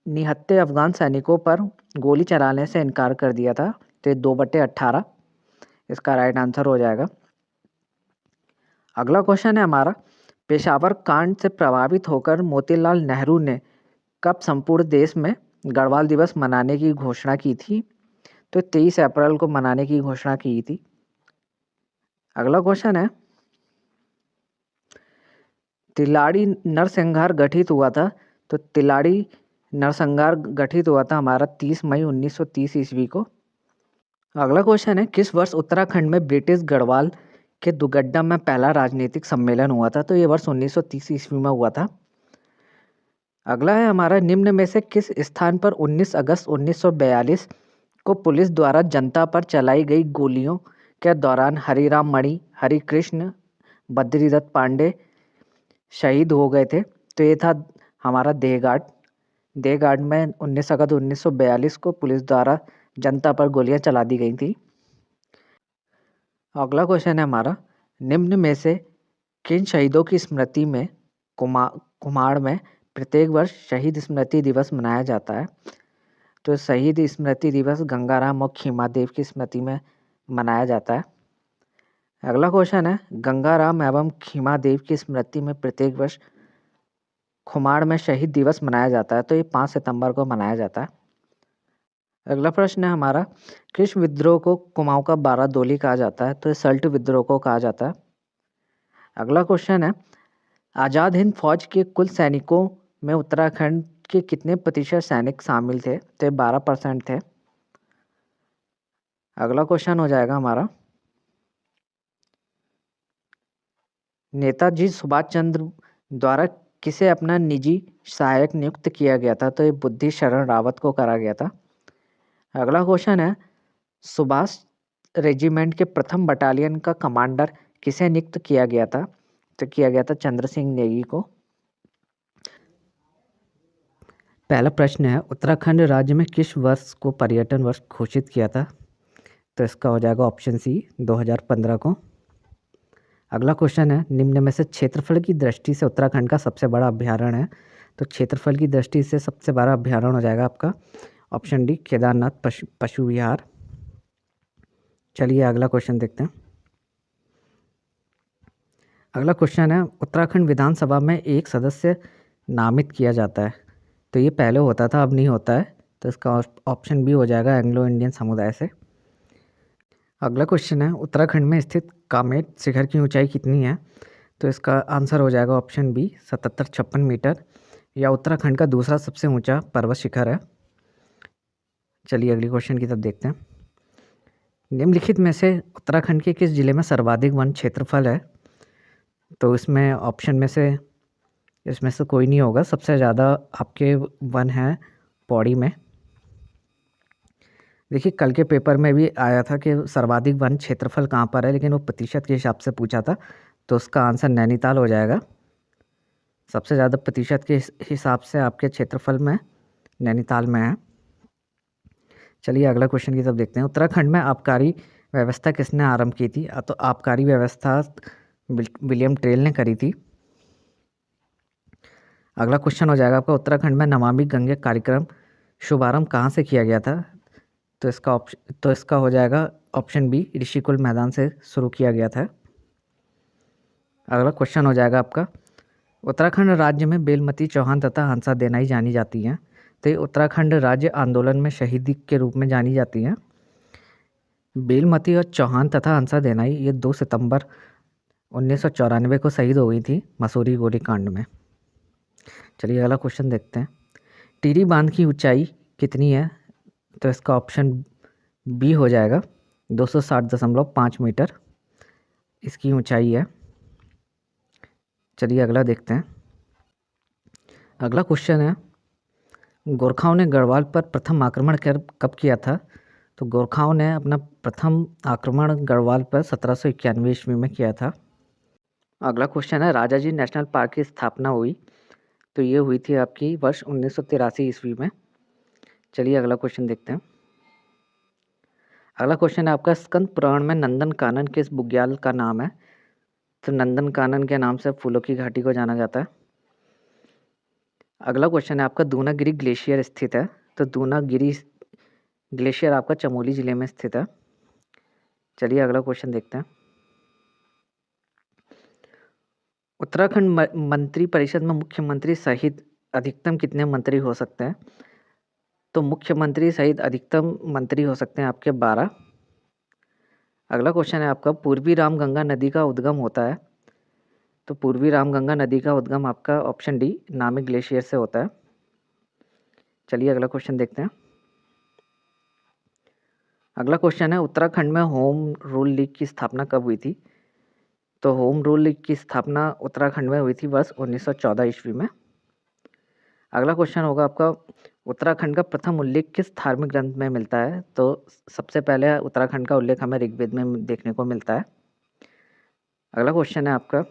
निहत्थे अफगान सैनिकों पर गोली चलाने से इनकार कर दिया था? तो 2/18 इसका राइट आंसर हो जाएगा। अगला क्वेश्चन है हमारा, पेशावर कांड से प्रभावित होकर मोतीलाल नेहरू ने कब संपूर्ण देश में गढ़वाल दिवस मनाने की घोषणा की थी? तो 23 अप्रैल को मनाने की घोषणा की थी। अगला क्वेश्चन है, तिलाड़ी नरसंहार गठित हुआ था? तो तिलाड़ी नरसंहार गठित हुआ था हमारा 30 मई 1930 ईस्वी को। अगला क्वेश्चन है, किस वर्ष उत्तराखंड में ब्रिटिश गढ़वाल के दुगड्डा में पहला राजनीतिक सम्मेलन हुआ था? तो ये वर्ष 1930 ईस्वी में हुआ था। अगला है हमारा, निम्न में से किस स्थान पर 19 अगस्त 1942 को पुलिस द्वारा जनता पर चलाई गई गोलियों के दौरान हरिराम मणि, हरिकृष्ण, बद्रीदत्त पांडे शहीद हो गए थे? तो ये था हमारा देहघाट। देहघाट में 19 अगस्त 1942 को पुलिस द्वारा जनता पर गोलियां चला दी गई थी। अगला क्वेश्चन है हमारा, निम्न में से किन शहीदों की स्मृति में कुमाड़ में प्रत्येक वर्ष शहीद स्मृति दिवस मनाया जाता है? तो शहीद स्मृति दिवस गंगाराम और खीमा देव की स्मृति में मनाया जाता है। अगला क्वेश्चन है, गंगाराम एवं खीमा देव की स्मृति में प्रत्येक वर्ष खुमाड़ में शहीद दिवस मनाया जाता है? तो ये 5 सितंबर को मनाया जाता है। अगला प्रश्न है हमारा, किस विद्रोह को कुमाऊं का बारादोली कहा जाता है? तो ये सल्ट विद्रोह को कहा जाता है। अगला क्वेश्चन है, आज़ाद हिंद फौज के कुल सैनिकों में उत्तराखंड के कितने प्रतिशत सैनिक शामिल थे? तो ये 12% थे। अगला क्वेश्चन हो जाएगा हमारा, नेताजी सुभाष चंद्र द्वारा किसे अपना निजी सहायक नियुक्त किया गया था? तो ये बुद्धि शरण रावत को करा गया था। अगला क्वेश्चन है, सुभाष रेजिमेंट के प्रथम बटालियन का कमांडर किसे नियुक्त किया गया था? तो किया गया था चंद्र सिंह नेगी को। पहला प्रश्न है, उत्तराखंड राज्य में किस वर्ष को पर्यटन वर्ष घोषित किया था? तो इसका हो जाएगा ऑप्शन सी 2015 को। अगला क्वेश्चन है, निम्न में से क्षेत्रफल की दृष्टि से उत्तराखंड का सबसे बड़ा अभ्यारण्य है? तो क्षेत्रफल की दृष्टि से सबसे बड़ा अभ्यारण्य हो जाएगा आपका ऑप्शन डी केदारनाथ पशु विहार। चलिए अगला क्वेश्चन देखते हैं। अगला क्वेश्चन है, उत्तराखंड विधानसभा में एक सदस्य नामित किया जाता है? तो ये पहले होता था, अब नहीं होता है, तो इसका ऑप्शन बी हो जाएगा एंग्लो इंडियन समुदाय से। अगला क्वेश्चन है, उत्तराखंड में स्थित कामेट शिखर की ऊंचाई कितनी है? तो इसका आंसर हो जाएगा ऑप्शन बी 7756 मीटर, या उत्तराखंड का दूसरा सबसे ऊंचा पर्वत शिखर है। चलिए अगली क्वेश्चन की तरफ देखते हैं। निम्नलिखित में से उत्तराखंड के किस जिले में सर्वाधिक वन क्षेत्रफल है? तो इसमें ऑप्शन में से इसमें से कोई नहीं होगा। सबसे ज़्यादा आपके वन है पौड़ी में। देखिए कल के पेपर में भी आया था कि सर्वाधिक वन क्षेत्रफल कहाँ पर है, लेकिन वो प्रतिशत के हिसाब से पूछा था, तो उसका आंसर नैनीताल हो जाएगा। सबसे ज़्यादा प्रतिशत के हिसाब से आपके क्षेत्रफल में नैनीताल में है। चलिए अगला क्वेश्चन की तरफ देखते हैं। उत्तराखंड में आबकारी व्यवस्था किसने आरंभ की थी? तो आबकारी व्यवस्था विलियम टेल ने करी थी। अगला क्वेश्चन हो जाएगा आपका, उत्तराखंड में नमामि गंगे कार्यक्रम शुभारंभ कहाँ से किया गया था? तो इसका हो जाएगा ऑप्शन बी ऋषिकुल मैदान से शुरू किया गया था। अगला क्वेश्चन हो जाएगा आपका, उत्तराखंड राज्य में बेलमती चौहान तथा हंसा देनाई जानी जाती हैं? तो ये उत्तराखंड राज्य आंदोलन में शहीदी के रूप में जानी जाती हैं। बेलमती और चौहान तथा हंसा देनाई ये 2 सितंबर 1994 को शहीद हो गई थी मसूरी गोलीकांड में। चलिए अगला क्वेश्चन देखते हैं। टिहरी बांध की ऊंचाई कितनी है? तो इसका ऑप्शन बी हो जाएगा 260.5 मीटर इसकी ऊंचाई है। चलिए अगला देखते हैं। अगला क्वेश्चन है, गोरखाओं ने गढ़वाल पर प्रथम आक्रमण कब किया था? तो गोरखाओं ने अपना प्रथम आक्रमण गढ़वाल पर 1791 ईस्वी में किया था। अगला क्वेश्चन है, राजाजी नेशनल पार्क की स्थापना हुई तो ये हुई थी आपकी वर्ष 1983 ईस्वी में। चलिए अगला क्वेश्चन देखते हैं। अगला क्वेश्चन है आपका, स्कंद पुराण में नंदन कानन किस बुग्याल का नाम है? तो नंदन कानन के नाम से फूलों की घाटी को जाना जाता है। अगला क्वेश्चन है आपका, दूनागिरी ग्लेशियर स्थित है? तो दूनागिरी ग्लेशियर आपका चमोली जिले में स्थित है। चलिए अगला क्वेश्चन देखते हैं। उत्तराखंड मंत्री परिषद में मुख्यमंत्री सहित अधिकतम कितने मंत्री हो सकते हैं? तो मुख्यमंत्री सहित अधिकतम मंत्री हो सकते हैं आपके 12। अगला क्वेश्चन है आपका, पूर्वी रामगंगा नदी का उद्गम होता है? तो पूर्वी रामगंगा नदी का उद्गम आपका ऑप्शन डी नामिक ग्लेशियर से होता है। चलिए अगला क्वेश्चन देखते हैं। अगला क्वेश्चन है, उत्तराखंड में होम रूल लीग की स्थापना कब हुई थी? तो होम रूल लीग की स्थापना उत्तराखंड में हुई थी वर्ष 1914 ईस्वी में। अगला क्वेश्चन होगा आपका, उत्तराखंड का प्रथम उल्लेख किस धार्मिक ग्रंथ में मिलता है? तो सबसे पहले उत्तराखंड का उल्लेख हमें ऋग्वेद में देखने को मिलता है। अगला क्वेश्चन है आपका,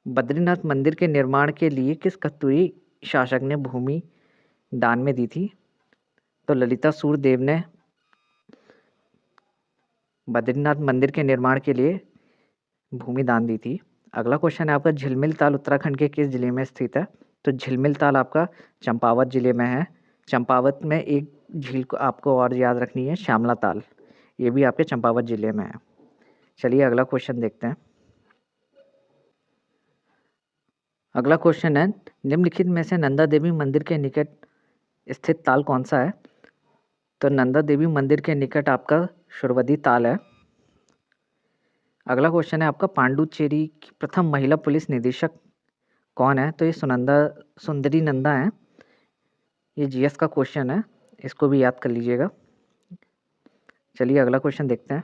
बद्रीनाथ मंदिर के निर्माण के लिए किस कत्यूरी शासक ने भूमि दान में दी थी? तो ललिता सूरदेव ने बद्रीनाथ मंदिर के निर्माण के लिए भूमि दान दी थी। अगला क्वेश्चन है आपका, झिलमिल ताल उत्तराखंड के किस जिले में स्थित है? तो झिलमिल ताल आपका चंपावत जिले में है। चंपावत में एक झील को आपको और याद रखनी है, श्यामला ताल, ये भी आपके चंपावत जिले में है। चलिए अगला क्वेश्चन देखते हैं। अगला क्वेश्चन है, निम्नलिखित में से नंदा देवी मंदिर के निकट स्थित ताल कौन सा है? तो नंदा देवी मंदिर के निकट आपका शुरवदी ताल है। अगला क्वेश्चन है आपका, पांडुचेरी की प्रथम महिला पुलिस निदेशक कौन है? तो ये सुंदरी नंदा है। ये जीएस का क्वेश्चन है, इसको भी याद कर लीजिएगा। चलिए अगला क्वेश्चन देखते हैं।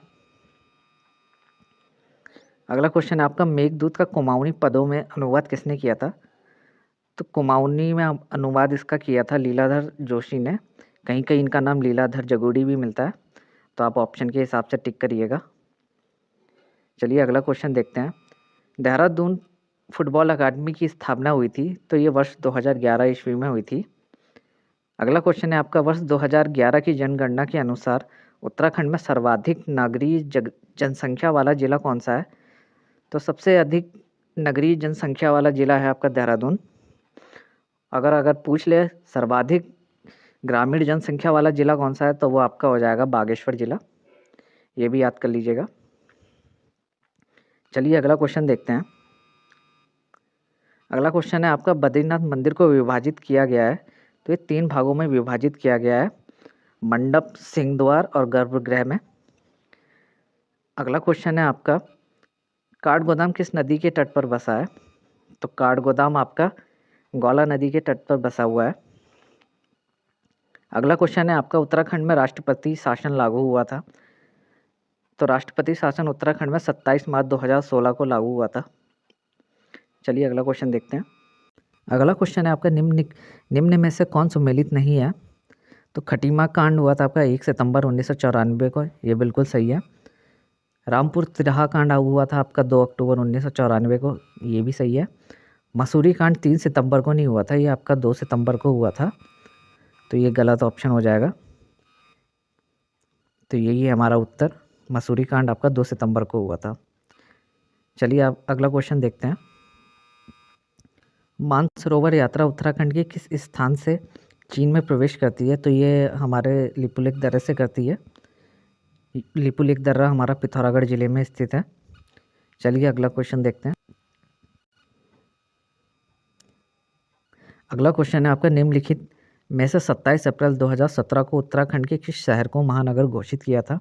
अगला क्वेश्चन है आपका, मेघदूत का कुमाऊनी पदों में अनुवाद किसने किया था? तो कुमाऊनी में अनुवाद इसका किया था लीलाधर जोशी ने। कहीं कहीं इनका नाम लीलाधर जगोड़ी भी मिलता है, तो आप ऑप्शन के हिसाब से टिक करिएगा। चलिए अगला क्वेश्चन देखते हैं। देहरादून फुटबॉल अकादमी की स्थापना हुई थी तो ये वर्ष 2011 ईस्वी में हुई थी। अगला क्वेश्चन है आपका, वर्ष 2011 की जनगणना के अनुसार उत्तराखंड में सर्वाधिक नगरीय जनसंख्या वाला जिला कौन सा है? तो सबसे अधिक नगरीय जनसंख्या वाला जिला है आपका देहरादून। अगर पूछ ले सर्वाधिक ग्रामीण जनसंख्या वाला जिला कौन सा है, तो वो आपका हो जाएगा बागेश्वर जिला, ये भी याद कर लीजिएगा। चलिए अगला क्वेश्चन देखते हैं। अगला क्वेश्चन है आपका, बद्रीनाथ मंदिर को विभाजित किया गया है तो ये 3 भागों में विभाजित किया गया है, मंडप, सिंहद्वार और गर्भगृह में। अगला क्वेश्चन है आपका, काठगोदाम किस नदी के तट पर बसा है? तो काठगोदाम आपका गौला नदी के तट पर बसा हुआ है। अगला क्वेश्चन है आपका, उत्तराखंड में राष्ट्रपति शासन लागू हुआ था? तो राष्ट्रपति शासन उत्तराखंड में 27 मार्च 2016 को लागू हुआ था। चलिए अगला क्वेश्चन देखते हैं। अगला क्वेश्चन है आपका, निम्न में से कौन सम्मिलित नहीं है? तो खटीमा कांड हुआ था आपका 1 सितंबर 1994 को, ये बिल्कुल सही है। रामपुर तिराहा कांड हुआ था आपका 2 अक्टूबर 1994 को, ये भी सही है। मसूरी कांड 3 सितंबर को नहीं हुआ था, ये आपका 2 सितंबर को हुआ था, तो ये गलत ऑप्शन हो जाएगा। तो यही है हमारा उत्तर, मसूरी कांड आपका 2 सितंबर को हुआ था। चलिए आप अगला क्वेश्चन देखते हैं। मानसरोवर यात्रा उत्तराखंड के किस स्थान से चीन में प्रवेश करती है? तो ये हमारे लिपुलेख दर्रे से करती है। लिपुलेख दर्रा हमारा पिथौरागढ़ जिले में स्थित है। चलिए अगला क्वेश्चन देखते हैं। अगला क्वेश्चन है आपका, निम्नलिखित में से 27 अप्रैल 2017 को उत्तराखंड के किस शहर को महानगर घोषित किया था?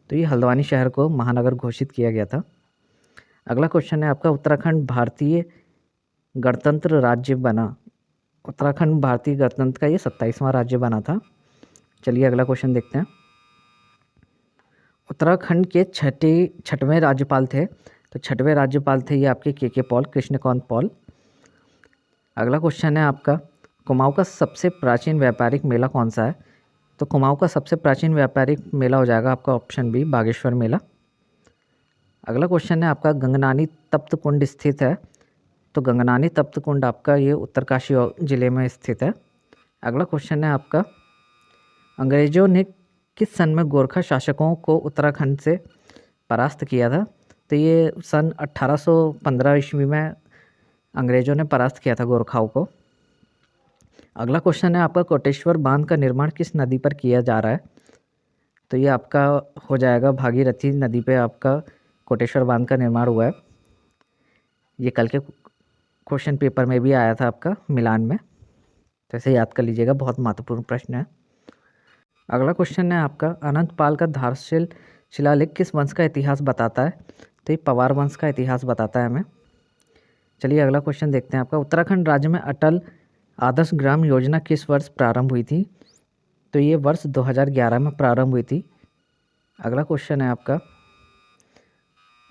तो ये हल्द्वानी शहर को महानगर घोषित किया गया था। अगला क्वेश्चन है आपका, उत्तराखंड भारतीय गणतंत्र राज्य बना? उत्तराखंड भारतीय गणतंत्र का ये 27वां राज्य बना था। चलिए अगला क्वेश्चन देखते हैं। उत्तराखंड के छठवें राज्यपाल थे, तो छठवें राज्यपाल थे ये आपके के पॉल, कृष्णकांत पॉल। अगला क्वेश्चन है आपका, कुमाऊं का सबसे प्राचीन व्यापारिक मेला कौन सा है? तो कुमाऊं का सबसे प्राचीन व्यापारिक मेला हो जाएगा आपका ऑप्शन बी, बागेश्वर मेला। अगला क्वेश्चन है आपका, गंगनानी तप्त कुंड स्थित है। तो गंगनानी तप्त कुंड आपका ये उत्तरकाशी जिले में स्थित है। अगला क्वेश्चन है आपका, अंग्रेजों ने किस सन में गोरखा शासकों को उत्तराखंड से परास्त किया था? तो ये सन 1815 ईस्वी में अंग्रेजों ने परास्त किया था गोरखाओं को। अगला क्वेश्चन है आपका, कोटेश्वर बांध का निर्माण किस नदी पर किया जा रहा है? तो ये आपका हो जाएगा भागीरथी नदी पे आपका कोटेश्वर बांध का निर्माण हुआ है। ये कल के क्वेश्चन पेपर में भी आया था आपका मिलान में, तो इसे याद कर लीजिएगा, बहुत महत्वपूर्ण प्रश्न है। अगला क्वेश्चन है आपका, अनंत पाल का धारशिल शिलालेख किस वंश का इतिहास बताता है? तो ये पवार वंश का इतिहास बताता है हमें। चलिए अगला क्वेश्चन देखते हैं आपका, उत्तराखंड राज्य में अटल आदर्श ग्राम योजना किस वर्ष प्रारंभ हुई थी? तो ये वर्ष 2011 में प्रारंभ हुई थी। अगला क्वेश्चन है आपका,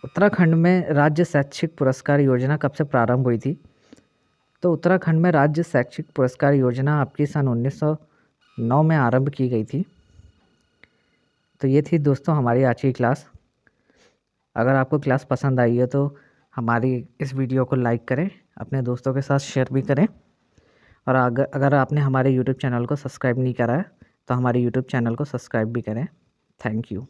उत्तराखंड में राज्य शैक्षिक पुरस्कार योजना कब से प्रारंभ हुई थी? तो उत्तराखंड में राज्य शैक्षिक पुरस्कार योजना आपकी सन 1909 में आरंभ की गई थी। तो ये थी दोस्तों हमारी आज की क्लास। अगर आपको क्लास पसंद आई है तो हमारी इस वीडियो को लाइक करें, अपने दोस्तों के साथ शेयर भी करें, और अगर आपने हमारे यूट्यूब चैनल को सब्सक्राइब नहीं करा है तो हमारे यूट्यूब चैनल को सब्सक्राइब भी करें। Thank you.